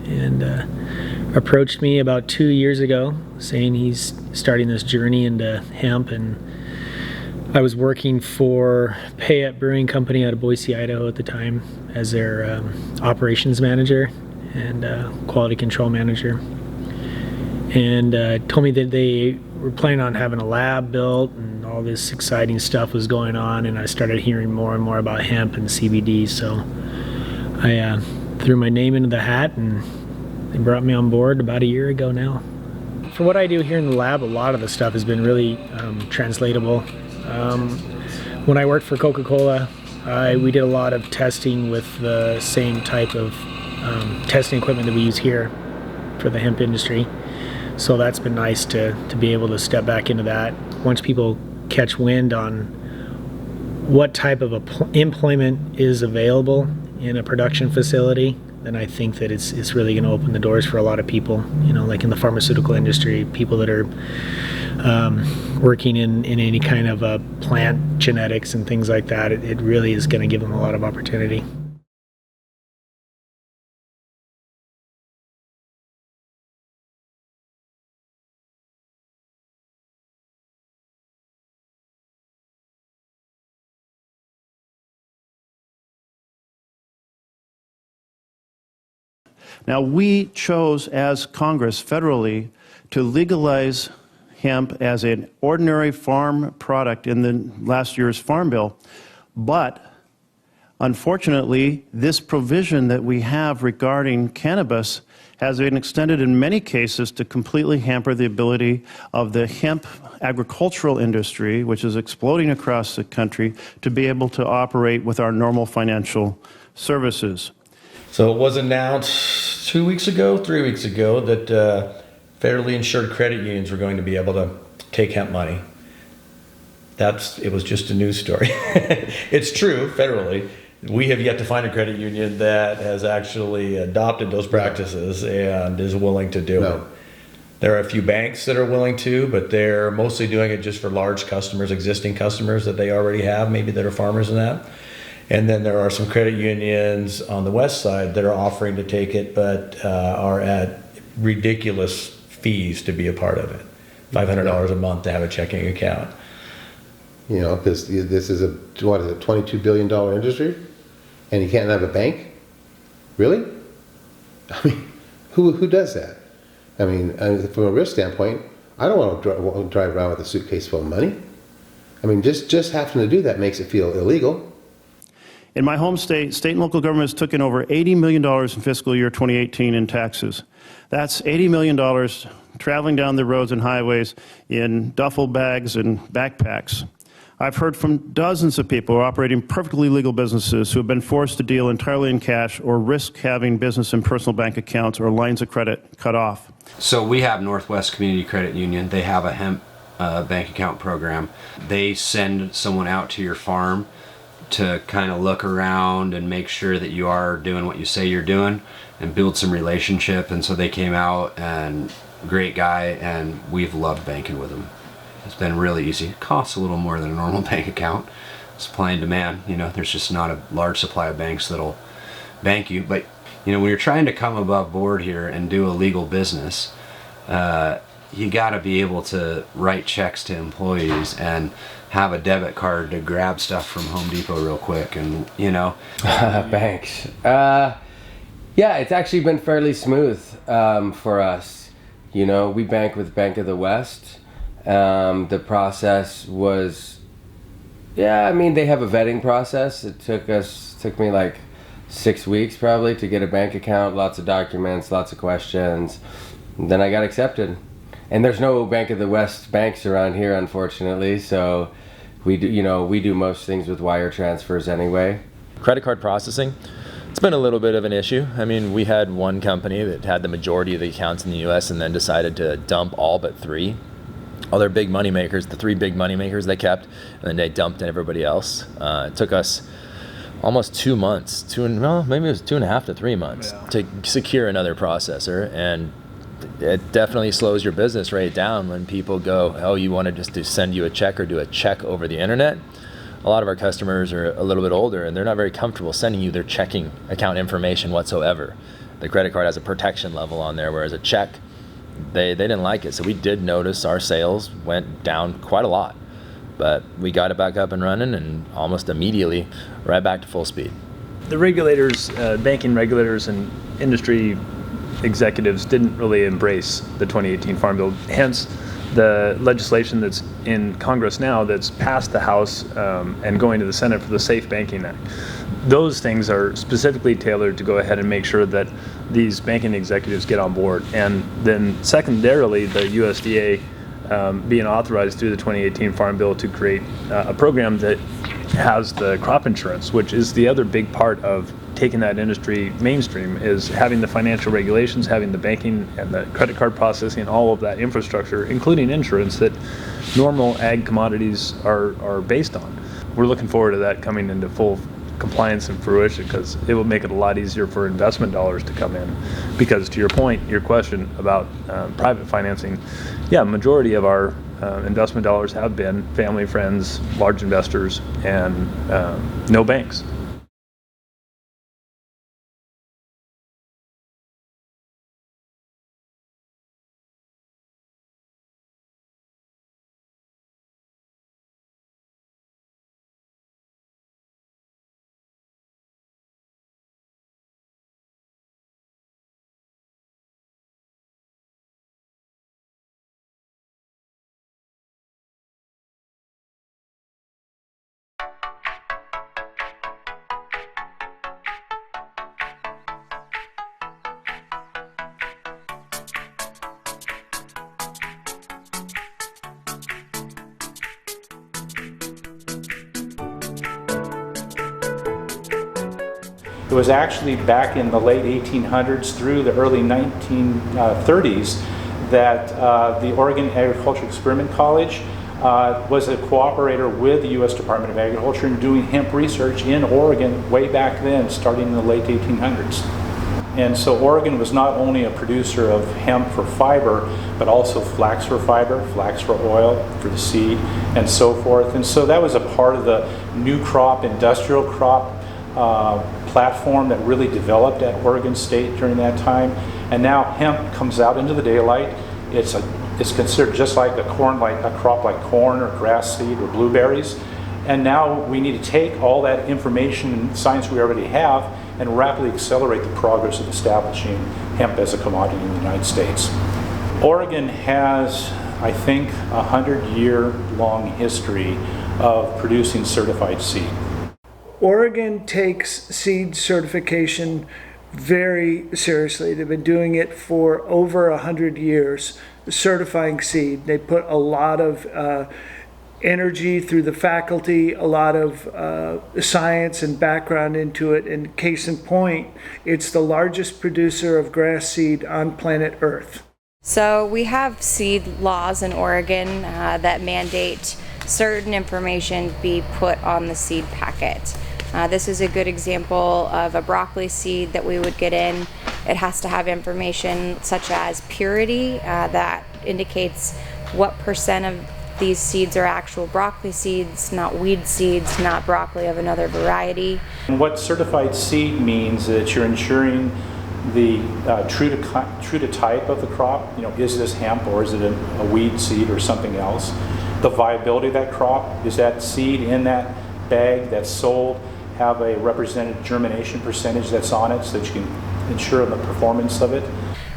and approached me about 2 years ago saying he's starting this journey into hemp. And I was working for Payette Brewing Company out of Boise, Idaho at the time as their operations manager and quality control manager, and told me that they were planning on having a lab built and all this exciting stuff was going on. And I started hearing more and more about hemp and CBD, so I threw my name into the hat, and they brought me on board about a year ago now. For what I do here in the lab, a lot of the stuff has been really translatable. When I worked for Coca-Cola, we did a lot of testing with the same type of testing equipment that we use here for the hemp industry. So that's been nice to be able to step back into that. Once people catch wind on what type of employment is available in a production facility, then I think that it's really going to open the doors for a lot of people. Like in the pharmaceutical industry, people that are working in any kind of plant genetics and things like that. It really is going to give them a lot of opportunity. Now, we chose as Congress federally to legalize hemp as an ordinary farm product in the last year's Farm Bill, but unfortunately, this provision that we have regarding cannabis has been extended in many cases to completely hamper the ability of the hemp agricultural industry, which is exploding across the country, to be able to operate with our normal financial services. So it was announced 3 weeks ago, that federally insured credit unions were going to be able to take hemp money. It was just a news story. It's true, federally. We have yet to find a credit union that has actually adopted those practices and is willing to do it. There are a few banks that are willing to, but they're mostly doing it just for large customers, existing customers that they already have, maybe that are farmers and that. And then there are some credit unions on the west side that are offering to take it, but are at ridiculous fees to be a part of it. $500 a month to have a checking account. Because this is a $22 billion industry, and you can't have a bank? Really? I mean, who does that? I mean, from a risk standpoint, I don't want to drive around with a suitcase full of money. I mean, just having to do that makes it feel illegal. In my home state, state and local governments took in over $80 million in fiscal year 2018 in taxes. That's $80 million traveling down the roads and highways in duffel bags and backpacks. I've heard from dozens of people who are operating perfectly legal businesses who have been forced to deal entirely in cash or risk having business and personal bank accounts or lines of credit cut off. So we have Northwest Community Credit Union. They have a hemp bank account program. They send someone out to your farm to kind of look around and make sure that you are doing what you say you're doing and build some relationship. And so they came out and great guy, and we've loved banking with him. It's been really easy. It costs a little more than a normal bank account. Supply and demand, there's just not a large supply of banks that'll bank you. But, when you're trying to come above board here and do a legal business, you got to be able to write checks to employees and have a debit card to grab stuff from Home Depot real quick, and Banks. Yeah, it's actually been fairly smooth for us. We bank with Bank of the West. The process was, they have a vetting process. It took me like 6 weeks probably to get a bank account, lots of documents, lots of questions. And then I got accepted. And there's no Bank of the West banks around here, unfortunately, so we do most things with wire transfers anyway. Credit card processing, it's been a little bit of an issue. We had one company that had the majority of the accounts in the US and then decided to dump all but 3. All their big money makers, the 3 big money makers they kept, and then they dumped everybody else. It took us almost 2 months, maybe it was 2.5 to 3 months to secure another processor, and it definitely slows your business rate down when people go, oh, you wanted just to send you a check or do a check over the internet. A lot of our customers are a little bit older and they're not very comfortable sending you their checking account information whatsoever. The credit card has a protection level on there, whereas a check, they didn't like it. So we did notice our sales went down quite a lot, but we got it back up and running and almost immediately right back to full speed. The regulators, banking regulators and industry executives didn't really embrace the 2018 Farm Bill. Hence, the legislation that's in Congress now that's passed the House and going to the Senate for the Safe Banking Act. Those things are specifically tailored to go ahead and make sure that these banking executives get on board. And then secondarily, the USDA being authorized through the 2018 Farm Bill to create a program that has the crop insurance, which is the other big part of taking that industry mainstream, is having the financial regulations, having the banking and the credit card processing, all of that infrastructure, including insurance that normal ag commodities are based on. We're looking forward to that coming into full compliance and fruition, because it will make it a lot easier for investment dollars to come in. Because to your point, your question about private financing, majority of our investment dollars have been family, friends, large investors, and no banks. It was actually back in the late 1800s through the early 1930s that the Oregon Agricultural Experiment College was a cooperator with the U.S. Department of Agriculture in doing hemp research in Oregon way back then, starting in the late 1800s. And so Oregon was not only a producer of hemp for fiber, but also flax for fiber, flax for oil, for the seed, and so forth. And so that was a part of the new crop, industrial crop platform that really developed at Oregon State during that time. And now hemp comes out into the daylight. It's considered just like a crop like corn or grass seed or blueberries. And now we need to take all that information and science we already have and rapidly accelerate the progress of establishing hemp as a commodity in the United States. Oregon has, I think, 100-year-long history of producing certified seed. Oregon takes seed certification very seriously. They've been doing it for over 100 years, certifying seed. They put a lot of energy through the faculty, a lot of science and background into it. And case in point, it's the largest producer of grass seed on planet Earth. So we have seed laws in Oregon that mandate certain information be put on the seed packet. This is a good example of a broccoli seed that we would get in. It has to have information such as purity that indicates what percent of these seeds are actual broccoli seeds, not weed seeds, not broccoli of another variety. And what certified seed means is that you're ensuring the true to type of the crop. You know, is this hemp or is it a weed seed or something else? The viability of that crop, is that seed in that bag that's sold have a represented germination percentage that's on it so that you can ensure the performance of it.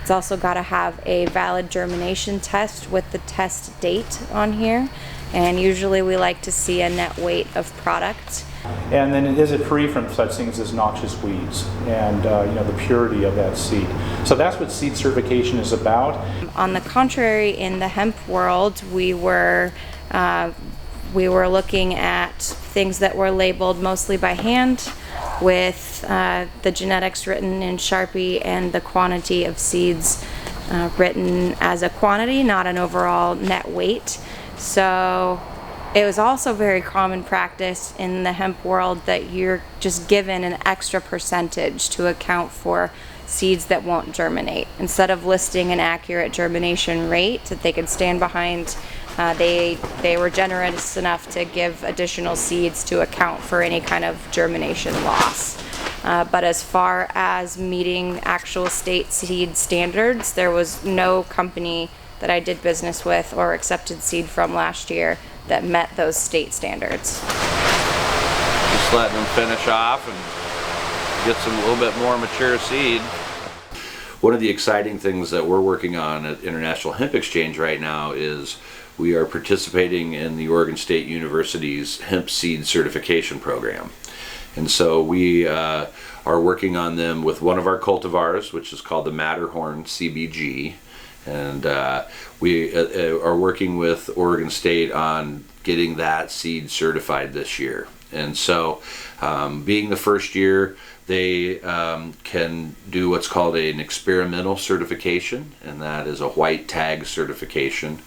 It's also got to have a valid germination test with the test date on here, and usually we like to see a net weight of product. And then is it free from such things as noxious weeds and you know, the purity of that seed. So that's what seed certification is about. On the contrary, in the hemp world, we were looking at things that were labeled mostly by hand, with the genetics written in Sharpie and the quantity of seeds written as a quantity, not an overall net weight. So it was also very common practice in the hemp world that you're just given an extra percentage to account for seeds that won't germinate. Instead of listing an accurate germination rate that they could stand behind, they were generous enough to give additional seeds to account for any kind of germination loss. But as far as meeting actual state seed standards, there was no company that I did business with or accepted seed from last year that met those state standards. Just letting them finish off and get some little bit more mature seed. One of the exciting things that we're working on at International Hemp Exchange right now is we are participating in the Oregon State University's hemp seed certification program. And so we are working on them with one of our cultivars, which is called the Matterhorn CBG. And we are working with Oregon State on getting that seed certified this year. And so being the first year, they can do what's called an experimental certification, and that is a white tag certification.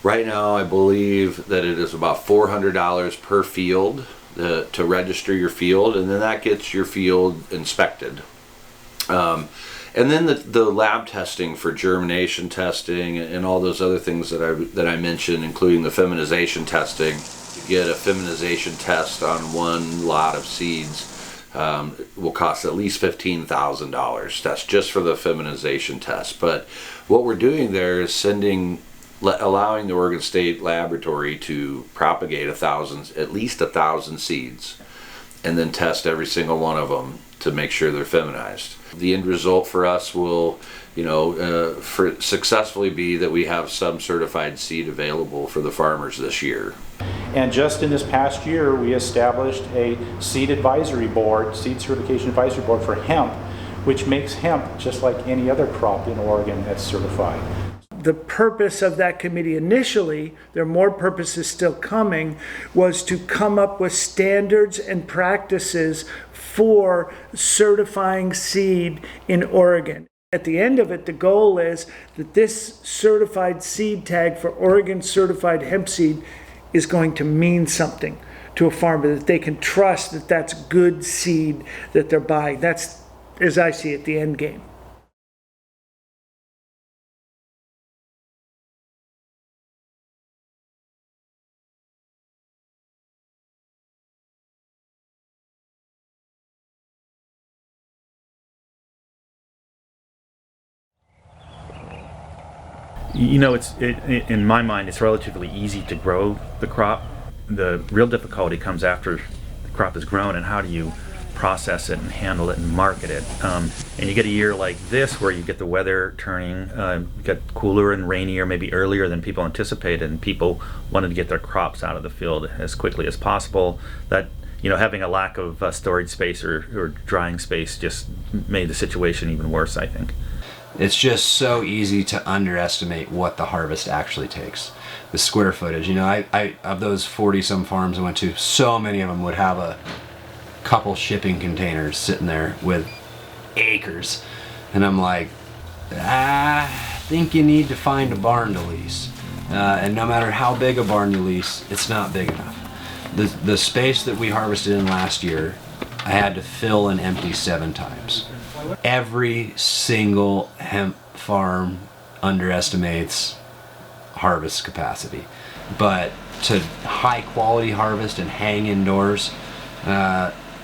Right now, I believe that it is about $400 per field to register your field, and then that gets your field inspected. And then the lab testing for germination testing and all those other things that I mentioned, including the feminization testing. To get a feminization test on one lot of seeds will cost at least $15,000. That's just for the feminization test. But what we're doing there is allowing the Oregon State Laboratory to propagate at least 1,000 seeds, and then test every single one of them to make sure they're feminized. The end result for us will, successfully be that we have some certified seed available for the farmers this year. And just in this past year, we established a seed advisory board, seed certification advisory board for hemp, which makes hemp just like any other crop in Oregon that's certified. The purpose of that committee initially, there are more purposes still coming, was to come up with standards and practices for certifying seed in Oregon. At the end of it, the goal is that this certified seed tag for Oregon certified hemp seed is going to mean something to a farmer, that they can trust that that's good seed that they're buying. That's, as I see it, the end game. You know, in my mind, it's relatively easy to grow the crop. The real difficulty comes after the crop is grown, and how do you process it and handle it and market it. And you get a year like this where you get the weather turning, get cooler and rainier, maybe earlier than people anticipated, and people wanted to get their crops out of the field as quickly as possible. That, having a lack of storage space or drying space just made the situation even worse, I think. It's just so easy to underestimate what the harvest actually takes. The square footage, I of those 40-some farms I went to, so many of them would have a couple shipping containers sitting there with acres. And I'm like, I think you need to find a barn to lease. And no matter how big a barn you lease, it's not big enough. The space that we harvested in last year, I had to fill and empty 7 times. Every single hemp farm underestimates harvest capacity, but to high quality harvest and hang indoors,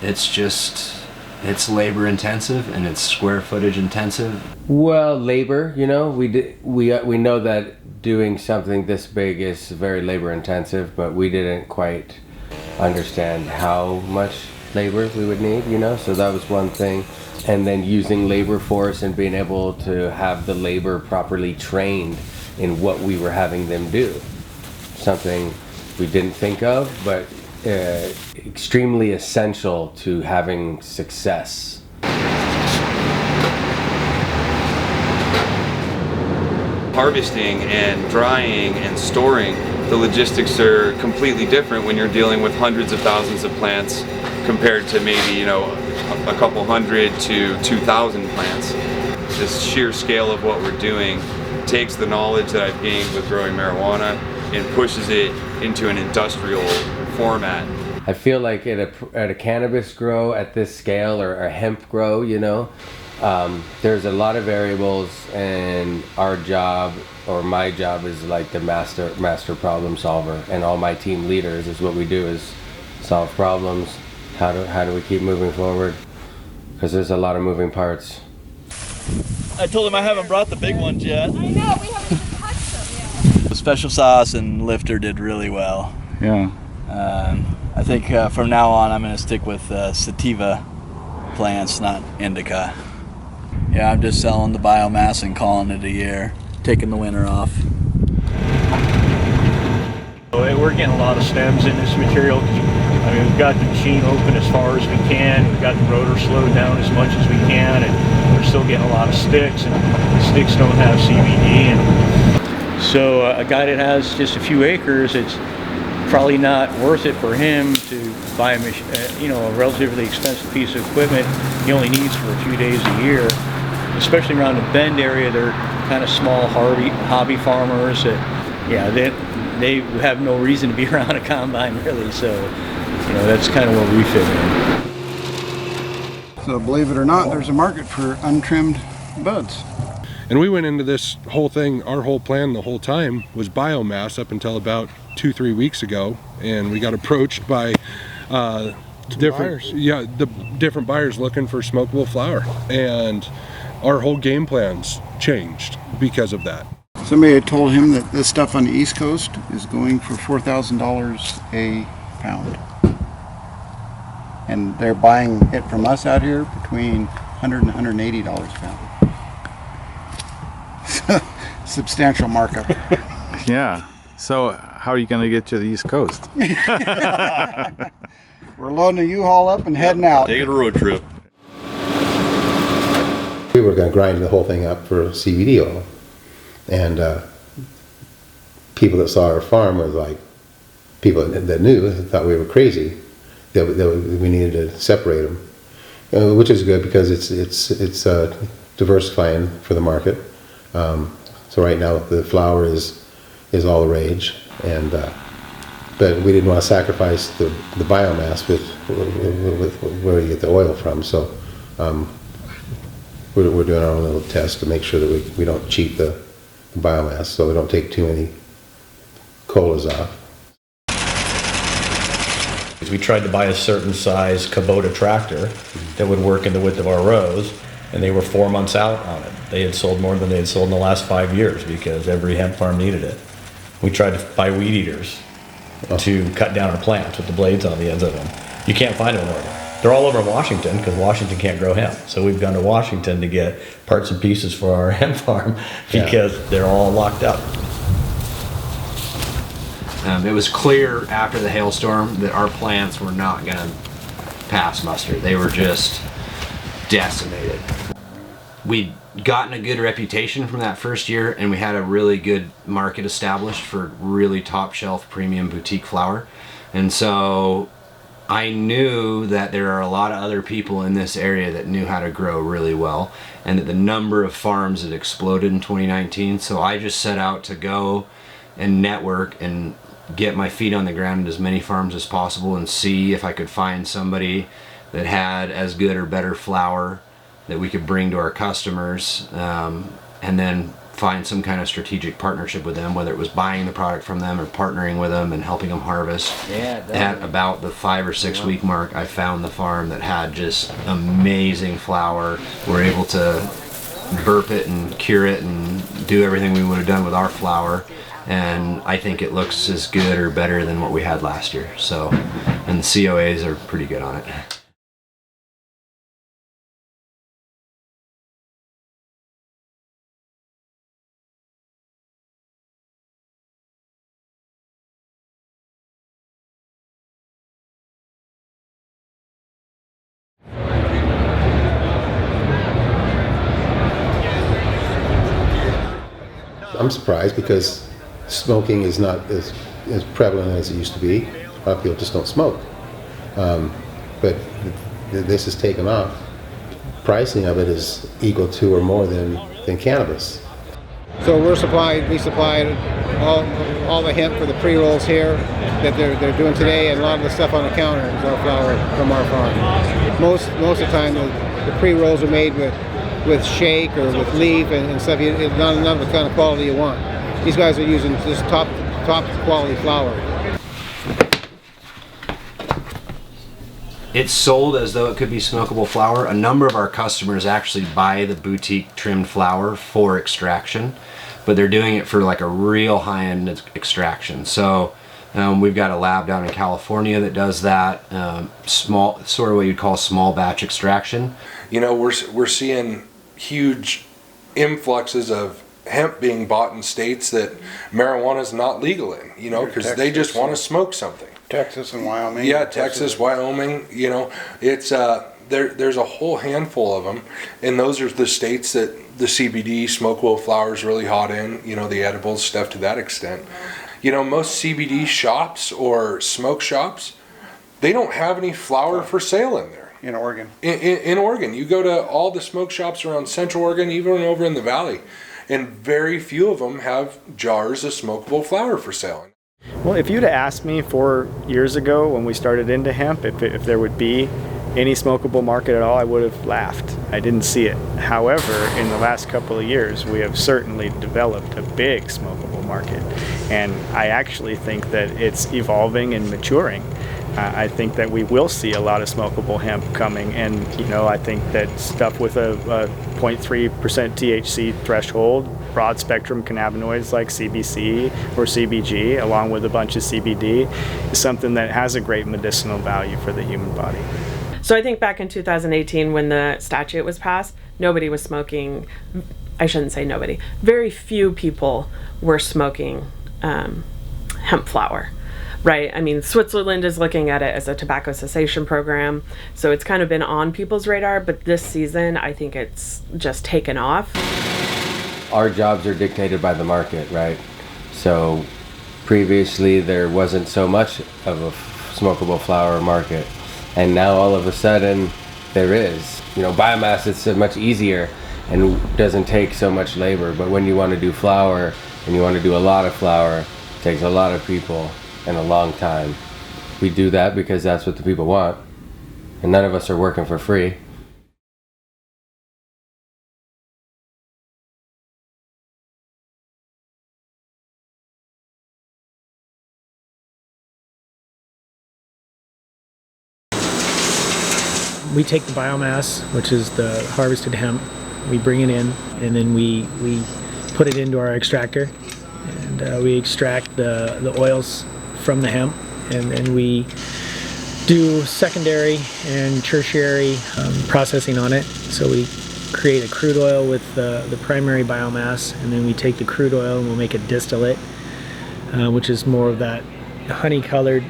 it's labor intensive and it's square footage intensive. Well, labor, you know, we know that doing something this big is very labor intensive, but we didn't quite understand how much labor we would need, you know, so that was one thing. And then using labor force and being able to have the labor properly trained in what we were having them do. Something we didn't think of, but extremely essential to having success. Harvesting and drying and storing, the logistics are completely different when you're dealing with hundreds of thousands of plants compared to maybe, you know, a couple hundred to 2,000 plants. This sheer scale of what we're doing takes the knowledge that I've gained with growing marijuana and pushes it into an industrial format. I feel like at a cannabis grow at this scale, or a hemp grow, you know, there's a lot of variables, and our job, or my job, is like the master problem solver, and all my team leaders is what we do is solve problems. How do we keep moving forward? Because there's a lot of moving parts. I told him I haven't brought the big ones yet. I know, we haven't even touched them yet. The Special Sauce and Lifter did really well. Yeah. I think from now on I'm going to stick with sativa plants, not indica. Yeah, I'm just selling the biomass and calling it a year, taking the winter off. We're getting a lot of stems in this material. I mean, we've got the machine open as far as we can. We've got the rotor slowed down as much as we can, and we're still getting a lot of sticks, and the sticks don't have CBD. And so a guy that has just a few acres, it's probably not worth it for him to buy a relatively expensive piece of equipment he only needs for a few days a year. Especially around the Bend area, they're kind of small hobby farmers that, yeah, they have no reason to be around a combine really, so you know, that's kind of where we fit in. So believe it or not, there's a market for untrimmed buds. And we went into this whole thing, our whole plan the whole time was biomass up until about 2-3 weeks ago, and we got approached by different buyers looking for smokable flower, and our whole game plans changed because of that. Somebody had told him that this stuff on the East Coast is going for $4,000 a pound. And they're buying it from us out here between $100 and $180 a pound. Substantial markup. Yeah. So how are you going to get to the East Coast? We're loading a U-Haul up and heading out. Taking a road trip. We were going to grind the whole thing up for CBD oil. And people that saw our farm were like, people that knew thought we were crazy, that we needed to separate them, which is good because it's diversifying for the market. So right now the flower is all the rage, and but we didn't want to sacrifice the biomass with where you get the oil from. So we're doing our own little test to make sure that we don't cheat the biomass, so we don't take too many colas off. We tried to buy a certain size Kubota tractor that would work in the width of our rows, and they were 4 months out on it. They had sold more than they had sold in the last 5 years because every hemp farm needed it. We tried to buy weed eaters to cut down our plants with the blades on the ends of them. You can't find them in Oregon. They're all over Washington because Washington can't grow hemp. So we've gone to Washington to get parts and pieces for our hemp farm because they're all locked up. It was clear after the hailstorm that our plants were not going to pass muster. They were just decimated. We'd gotten a good reputation from that first year, and we had a really good market established for really top shelf premium boutique flower. And so I knew that there are a lot of other people in this area that knew how to grow really well, and that the number of farms had exploded in 2019. So I just set out to go and network and get my feet on the ground at as many farms as possible and see if I could find somebody that had as good or better flower that we could bring to our customers, and then find some kind of strategic partnership with them, whether it was buying the product from them or partnering with them and helping them harvest. At about the 5 or 6 week mark, I found the farm that had just amazing flower. We're able to burp it and cure it and do everything we would have done with our flower, and I think it looks as good or better than what we had last year. So, and the COAs are pretty good on it. I'm surprised because smoking is not as prevalent as it used to be. A lot of people just don't smoke. But this has taken off. Pricing of it is equal to or more than cannabis. So we supply all the hemp for the pre-rolls here that they're doing today, and a lot of the stuff on the counter is our flower from our farm. Most of the time the pre-rolls are made with shake or with leaf and stuff. Not the kind of quality you want. These guys are using just top quality flower. It's sold as though it could be smokable flower. A number of our customers actually buy the boutique trimmed flower for extraction, but they're doing it for like a real high-end extraction. So we've got a lab down in California that does that, small, sort of what you'd call small batch extraction. You know, we're seeing huge influxes of hemp being bought in states that marijuana is not legal in, you know, because they just want to smoke something. Texas and Wyoming. Yeah, Texas, Wyoming, you know, it's there's a whole handful of them, and those are the states that the CBD smokable flower is really hot in, you know, the edibles stuff to that extent. You know, most CBD shops or smoke shops, they don't have any flower for sale in there. In Oregon. In Oregon. You go to all the smoke shops around Central Oregon, even over in the valley, and very few of them have jars of smokable flower for sale. Well, if you'd have asked me 4 years ago when we started into hemp if there would be any smokable market at all, I would have laughed. I didn't see it. However, in the last couple of years, we have certainly developed a big smokable market. And I actually think that it's evolving and maturing. I think that we will see a lot of smokable hemp coming, and you know, I think that stuff with a 0.3% THC threshold, broad spectrum cannabinoids like CBC or CBG, along with a bunch of CBD, is something that has a great medicinal value for the human body. So I think back in 2018 when the statute was passed, nobody was smoking. I shouldn't say nobody. Very few people were smoking hemp flower. Right. I mean, Switzerland is looking at it as a tobacco cessation program, so it's kind of been on people's radar, but this season I think it's just taken off. Our jobs are dictated by the market, right? So previously there wasn't so much of a smokable flower market, and now all of a sudden there is. You know, biomass is so much easier and doesn't take so much labor, but when you want to do flower and you want to do a lot of flower, it takes a lot of people and a long time. We do that because that's what the people want, and none of us are working for free. We take the biomass, which is the harvested hemp, we bring it in, and then we put it into our extractor, and we extract the oils from the hemp, and then we do secondary and tertiary processing on it. So we create a crude oil with the primary biomass, and then we take the crude oil and we'll make a distillate, which is more of that honey colored,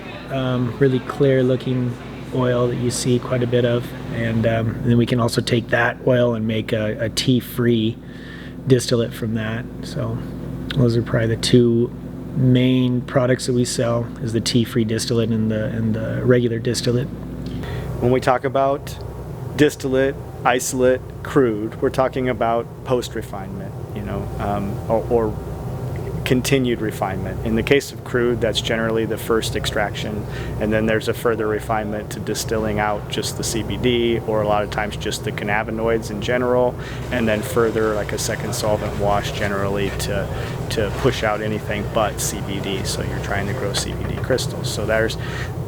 really clear looking oil that you see quite a bit of, and then we can also take that oil and make a tea-free distillate from that. So those are probably the two main products that we sell, is the tea-free distillate and the regular distillate. When we talk about distillate, isolate, crude, we're talking about post-refinement, you know, or continued refinement. In the case of crude, that's generally the first extraction, and then there's a further refinement to distilling out just the CBD, or a lot of times just the cannabinoids in general, and then further like a second solvent wash generally to push out anything but CBD. So you're trying to grow CBD crystals. So there's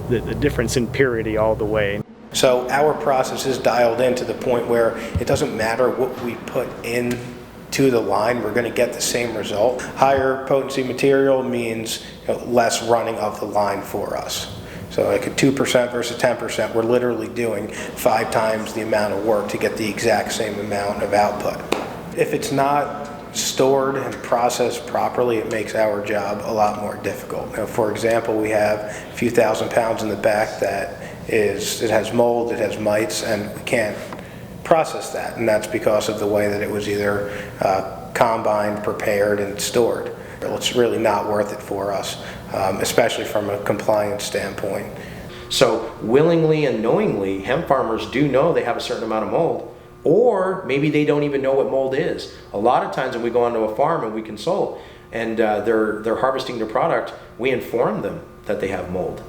the difference in purity all the way. So our process is dialed in to the point where it doesn't matter what we put in to the line, we're going to get the same result. Higher potency material means less running of the line for us. So like a 2% versus 10%, we're literally doing 5 times the amount of work to get the exact same amount of output. If it's not stored and processed properly, it makes our job a lot more difficult. For example, we have a few thousand pounds in the back that it has mold, it has mites, and we can't process that, and that's because of the way that it was either combined, prepared, and stored. It's really not worth it for us, especially from a compliance standpoint. So willingly and knowingly, hemp farmers do know they have a certain amount of mold, or maybe they don't even know what mold is. A lot of times when we go onto a farm and we consult, and they're harvesting their product, we inform them that they have mold,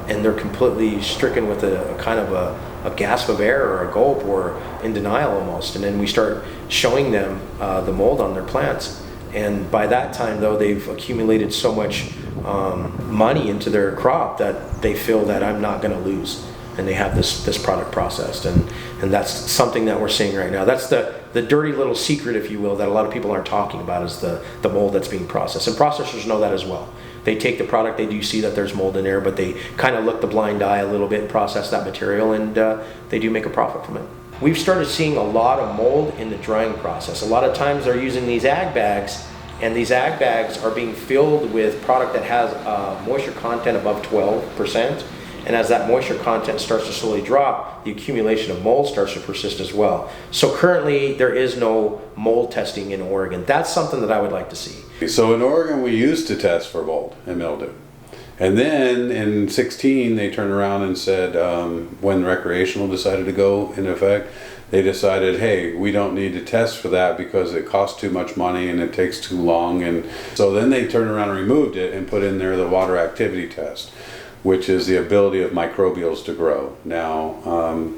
and they're completely stricken with a kind of a gasp of air or a gulp or in denial almost. And then we start showing them the mold on their plants, and by that time though, they've accumulated so much money into their crop that they feel that I'm not going to lose, and they have this product processed, and that's something that we're seeing right now. That's the dirty little secret, if you will, that a lot of people aren't talking about, is the mold that's being processed. And processors know that as well. They take the product, they do see that there's mold in there, but they kind of look the blind eye a little bit, process that material, and they do make a profit from it. We've started seeing a lot of mold in the drying process. A lot of times they're using these ag bags, and these ag bags are being filled with product that has moisture content above 12%. And as that moisture content starts to slowly drop, the accumulation of mold starts to persist as well. So currently there is no mold testing in Oregon. That's something that I would like to see. So in Oregon we used to test for mold and mildew. And then in 16 they turned around and said, when recreational decided to go into effect, they decided, hey, we don't need to test for that because it costs too much money and it takes too long. And so then they turned around and removed it and put in there the water activity test, which is the ability of microbials to grow. Now,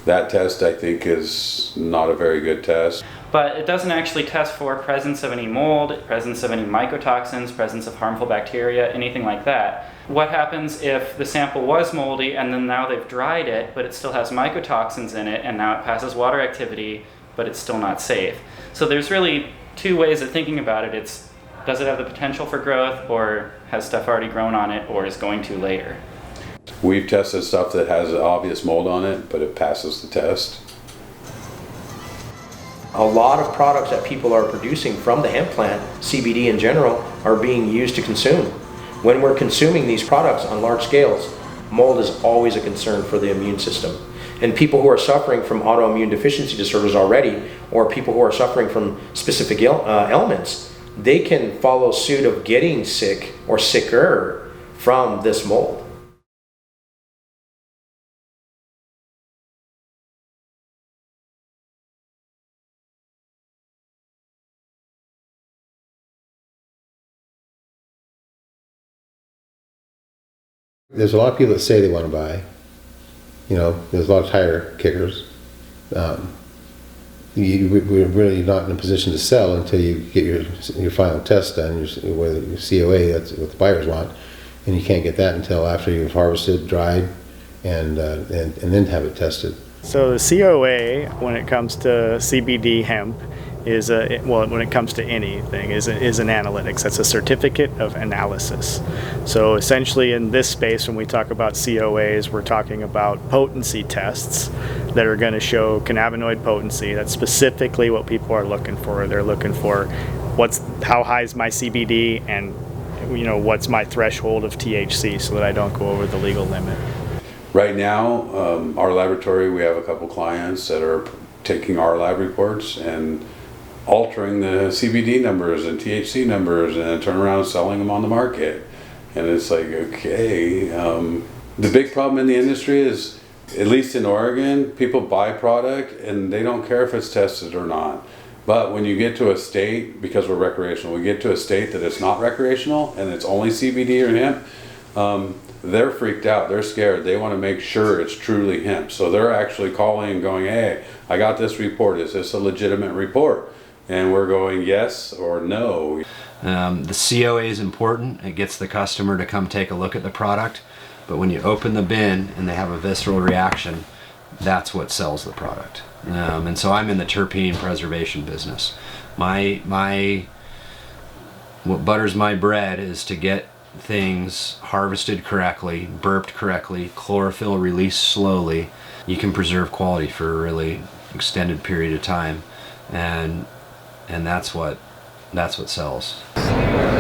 that test I think is not a very good test. But it doesn't actually test for presence of any mold, presence of any mycotoxins, presence of harmful bacteria, anything like that. What happens if the sample was moldy and then now they've dried it, but it still has mycotoxins in it, and now it passes water activity, but it's still not safe? So there's really 2 ways of thinking about it. It's, does it have the potential for growth, or has stuff already grown on it, or is going to later? We've tested stuff that has obvious mold on it, but it passes the test. A lot of products that people are producing from the hemp plant, CBD in general, are being used to consume. When we're consuming these products on large scales, mold is always a concern for the immune system. And people who are suffering from autoimmune deficiency disorders already, or people who are suffering from specific ailments, they can follow suit of getting sick or sicker from this mold. There's a lot of people that say they want to buy. There's a lot of tire kickers. We're really not in a position to sell until you get your final test done, whether your COA, that's what the buyers want, and you can't get that until after you've harvested, dried, and then have it tested. So the COA, when it comes to CBD hemp, is when it comes to anything, is an analytics. That's a certificate of analysis. So essentially in this space, when we talk about COAs, we're talking about potency tests that are going to show cannabinoid potency. That's specifically what people are looking for. They're looking for how high is my CBD, and what's my threshold of THC, so that I don't go over the legal limit. Right now, our laboratory, we have a couple clients that are taking our lab reports and altering the CBD numbers and THC numbers, and then turn around and selling them on the market. And it's like, okay. The big problem in the industry is, at least in Oregon, people buy product and they don't care if it's tested or not. But when you get to a state, because we're recreational, we get to a state that it's not recreational and it's only CBD or hemp, they're freaked out. They're scared. They want to make sure it's truly hemp. So they're actually calling and going, hey, I got this report. Is this a legitimate report? And we're going yes or no. The COA is important. It gets the customer to come take a look at the product. But when you open the bin and they have a visceral reaction, that's what sells the product. And so I'm in the terpene preservation business. What butters my bread is to get things harvested correctly, burped correctly, chlorophyll released slowly. You can preserve quality for a really extended period of time, and that's what sells.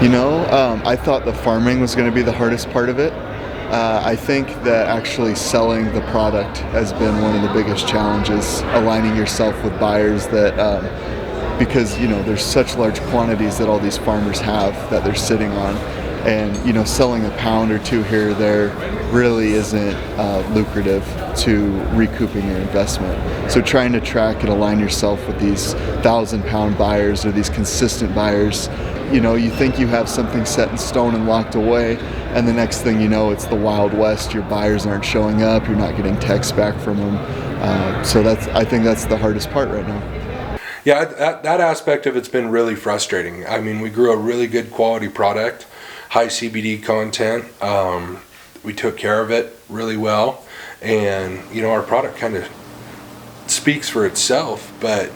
You know, I thought the farming was going to be the hardest part of it. I think that actually selling the product has been one of the biggest challenges, aligning yourself with buyers that, because, you know, there's such large quantities that all these farmers have that they're sitting on. And, you know, selling a pound or two here or there really isn't lucrative to recouping your investment. So trying to track and align yourself with these 1,000-pound buyers or these consistent buyers, you know, you think you have something set in stone and locked away, and the next thing you know, it's the Wild West. Your buyers aren't showing up. You're not getting texts back from them. So I think that's the hardest part right now. Yeah, that aspect of it's been really frustrating. I mean, we grew a really good quality product, high CBD content. We took care of it really well, and you know, our product kind of speaks for itself. But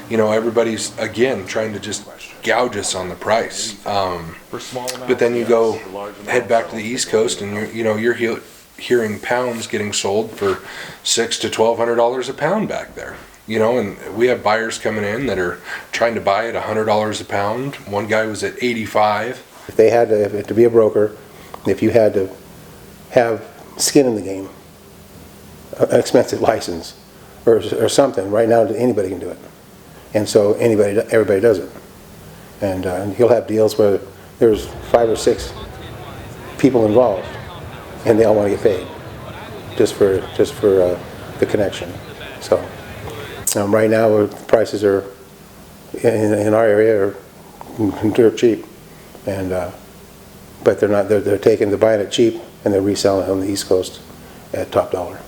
you know, everybody's again trying to just gouge us on the price. But then you go head back to the East Coast, and you're hearing pounds getting sold for $600 to $1,200 a pound back there. You know, and we have buyers coming in that are trying to buy at $100 a pound. One guy was at $85. If they had to be a broker, if you had to have skin in the game, an expensive license or something, right now anybody can do it. And so everybody does it. And you'll have deals where there's 5 or 6 people involved, and they all want to get paid just for the connection. So right now, prices are in our area are dirt cheap, and but they're not. They're buying it cheap and they're reselling it on the East Coast at top dollar.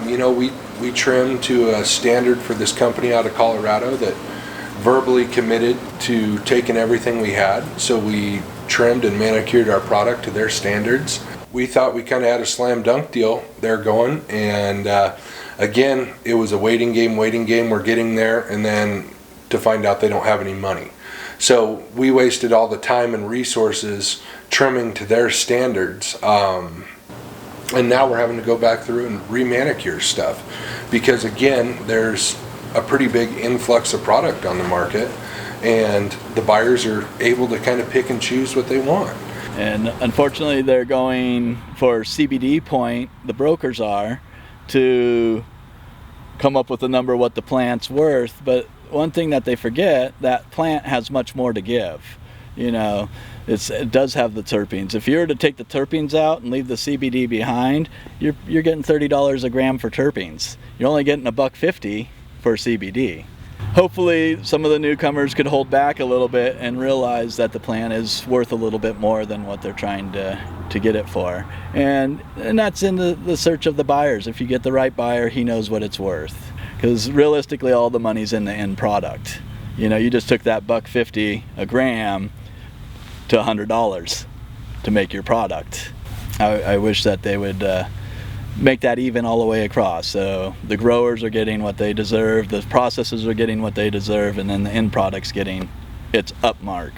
You know, we trimmed to a standard for this company out of Colorado that verbally committed to taking everything we had. So we trimmed and manicured our product to their standards. We thought we kind of had a slam dunk deal there going, and again, it was a waiting game. We're getting there, and then to find out they don't have any money. So we wasted all the time and resources trimming to their standards. And now we're having to go back through and re-manicure stuff because, again, there's a pretty big influx of product on the market, and the buyers are able to kind of pick and choose what they want. And unfortunately, they're going for CBD point, the brokers are, to come up with a number what the plant's worth. But one thing that they forget, that plant has much more to give. You know, it does have the terpenes. If you were to take the terpenes out and leave the CBD behind, you're getting $30 a gram for terpenes. You're only getting $1.50 for CBD. Hopefully some of the newcomers could hold back a little bit and realize that the plant is worth a little bit more than what they're trying to get it for. And that's in the search of the buyers. If you get the right buyer, he knows what it's worth. Because realistically, all the money's in the end product. You know, you just took that $1.50 a gram to $100 to make your product. I wish that they would make that even all the way across. So the growers are getting what they deserve, the processors are getting what they deserve, and then the end product's getting its up mark.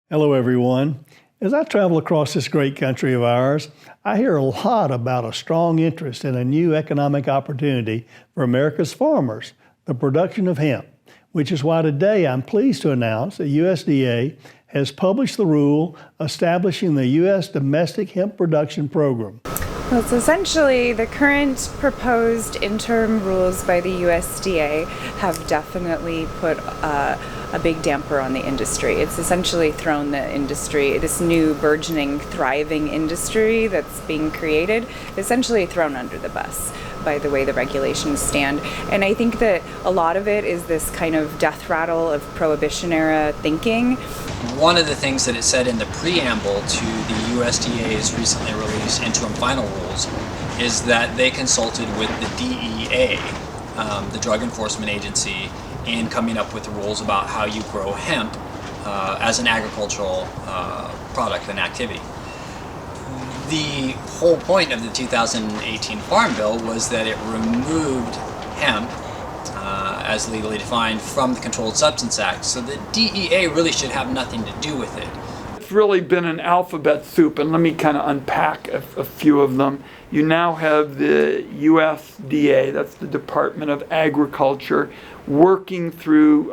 Hello everyone. As I travel across this great country of ours, I hear a lot about a strong interest in a new economic opportunity for America's farmers, the production of hemp, which is why today I'm pleased to announce that USDA has published the rule establishing the U.S. Domestic Hemp Production Program. Well, it's essentially the current proposed interim rules by the USDA have definitely put a a big damper on the industry. It's essentially thrown the industry, this new burgeoning, thriving industry that's being created, essentially thrown under the bus by the way the regulations stand. And I think that a lot of it is this kind of death rattle of prohibition era thinking. One of the things that it said in the preamble to the USDA's recently released interim final rules is that they consulted with the DEA, the Drug Enforcement Agency, in coming up with rules about how you grow hemp as an agricultural product and activity. The whole point of the 2018 Farm Bill was that it removed hemp as legally defined from the Controlled Substance Act, so the DEA really should have nothing to do with it. It's really been an alphabet soup, and let me kind of unpack a few of them. You now have the USDA, that's the Department of Agriculture, working through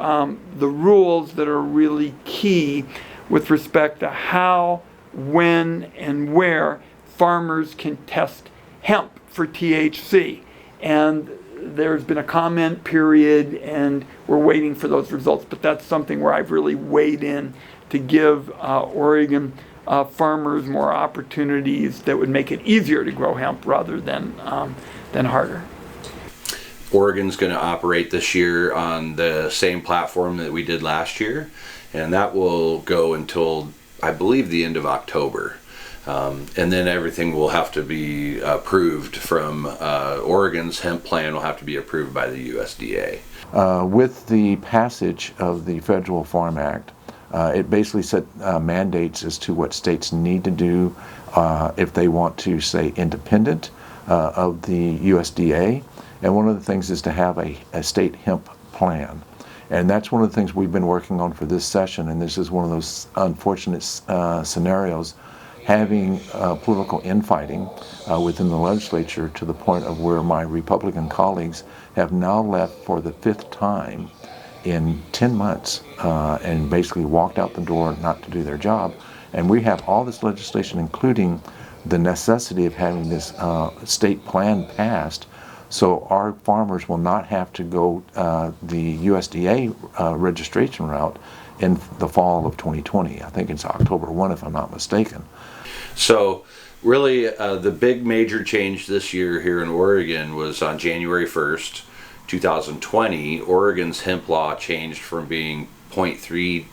the rules that are really key with respect to how, when, and where farmers can test hemp for THC. And there's been a comment period, and we're waiting for those results, but that's something where I've really weighed in to give Oregon farmers more opportunities that would make it easier to grow hemp rather than harder. Oregon's going to operate this year on the same platform that we did last year, and that will go until, I believe, the end of October. And then everything will have to be approved from Oregon's hemp plan will have to be approved by the USDA. With the passage of the Federal Farm Act, it basically set mandates as to what states need to do if they want to stay independent of the USDA. And one of the things is to have a state hemp plan. And that's one of the things we've been working on for this session, and this is one of those unfortunate scenarios, having political infighting within the legislature to the point of where my Republican colleagues have now left for the 5th time in 10 months and basically walked out the door not to do their job. And we have all this legislation, including the necessity of having this state plan passed, so our farmers will not have to go the USDA registration route in the fall of 2020. I think it's October 1 if I'm not mistaken. So really the big major change this year here in Oregon was on January 1st, 2020, Oregon's hemp law changed from being 0.3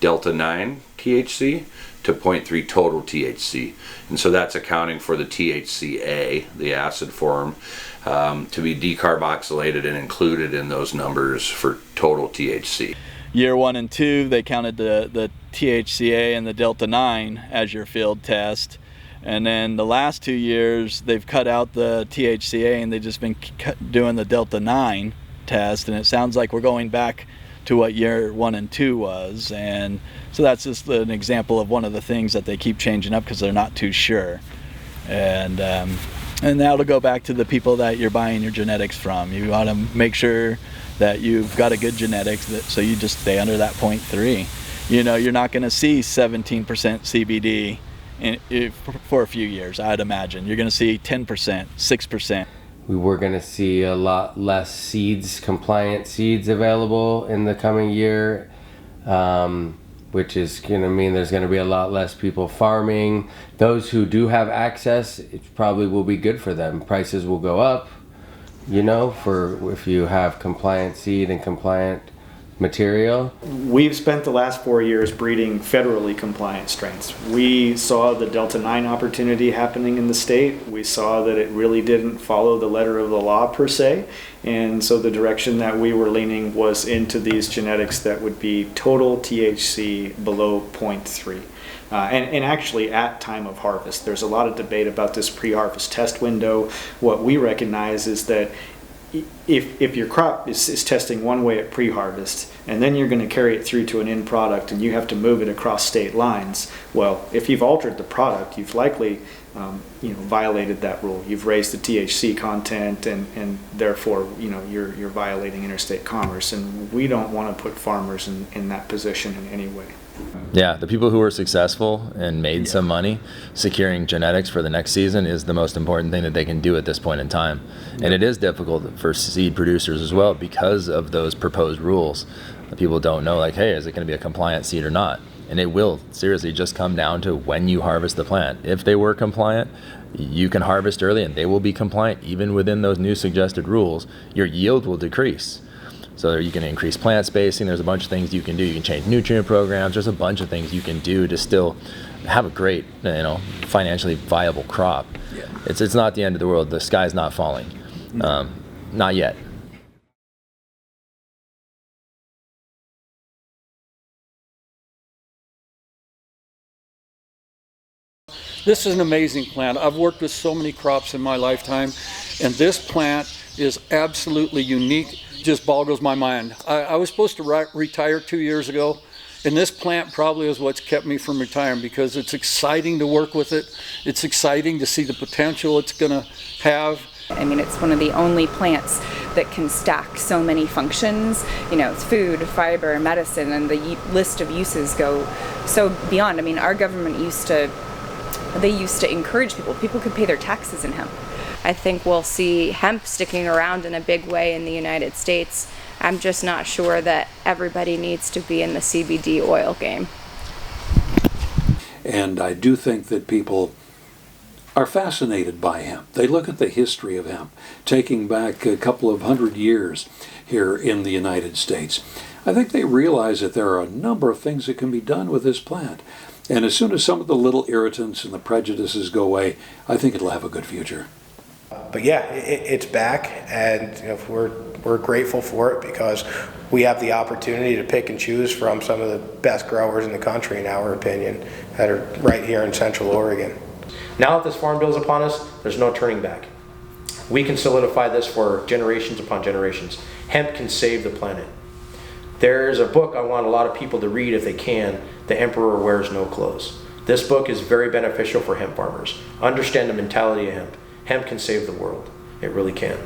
delta 9 THC to 0.3 total THC. And so that's accounting for the THCA, the acid form, to be decarboxylated and included in those numbers for total THC. Year 1 and 2, they counted the THCA and the delta 9 as your field test. And then the last 2 years, they've cut out the THCA and they've just been doing the delta 9 test. And it sounds like we're going back to what year 1 and 2 was. And so that's just an example of one of the things that they keep changing up because they're not too sure. And that'll go back to the people that you're buying your genetics from. You want to make sure that you've got a good genetics so you just stay under that 0.3. You know, you're not going to see 17% CBD for a few years, I'd imagine. You're going to see 10%, 6%. We were going to see a lot less seeds, compliant seeds available in the coming year, which is going to mean there's going to be a lot less people farming. Those who do have access, it probably will be good for them. Prices will go up, you know, for if you have compliant seed and compliant material. We've spent the last 4 years breeding federally compliant strains. We saw the Delta 9 opportunity happening in the state. We saw that it really didn't follow the letter of the law per se. And so the direction that we were leaning was into these genetics that would be total THC below 0.3. And actually at time of harvest. There's a lot of debate about this pre-harvest test window. What we recognize is that if your crop is testing one way at pre-harvest and then you're going to carry it through to an end product and you have to move it across state lines, well, if you've altered the product, you've likely violated that rule. You've raised the THC content and therefore you're violating interstate commerce, and we don't want to put farmers in that position in any way. Yeah, the people who were successful and made some money securing genetics for the next season is the most important thing that they can do at this point in time. And it is difficult for seed producers as well because of those proposed rules. People don't know, like, hey, is it going to be a compliant seed or not? And it will seriously just come down to when you harvest the plant. If they were compliant, you can harvest early and they will be compliant. Even within those new suggested rules, your yield will decrease. So you can increase plant spacing. There's a bunch of things you can do. You can change nutrient programs. There's a bunch of things you can do to still have a great, financially viable crop. Yeah. It's not the end of the world. The sky's not falling. Not yet. This is an amazing plant. I've worked with so many crops in my lifetime, and this plant is absolutely unique. Just boggles my mind. I was supposed to retire 2 years ago, and this plant probably is what's kept me from retiring, because it's exciting to work with it. It's exciting to see the potential it's going to have. I mean, it's one of the only plants that can stack so many functions. It's food, fiber, medicine, and the list of uses go so beyond. I mean, our government used to encourage people could pay their taxes in hemp. I think we'll see hemp sticking around in a big way in the United States. I'm just not sure that everybody needs to be in the CBD oil game. And I do think that people are fascinated by hemp. They look at the history of hemp, taking back a couple of 100 years here in the United States. I think they realize that there are a number of things that can be done with this plant. And as soon as some of the little irritants and the prejudices go away, I think it'll have a good future. But yeah, it's back, and we're grateful for it, because we have the opportunity to pick and choose from some of the best growers in the country, in our opinion, that are right here in Central Oregon. Now that this farm bill is upon us, there's no turning back. We can solidify this for generations upon generations. Hemp can save the planet. There's a book I want a lot of people to read if they can, The Emperor Wears No Clothes. This book is very beneficial for hemp farmers. Understand the mentality of hemp. Hemp can save the world. It really can.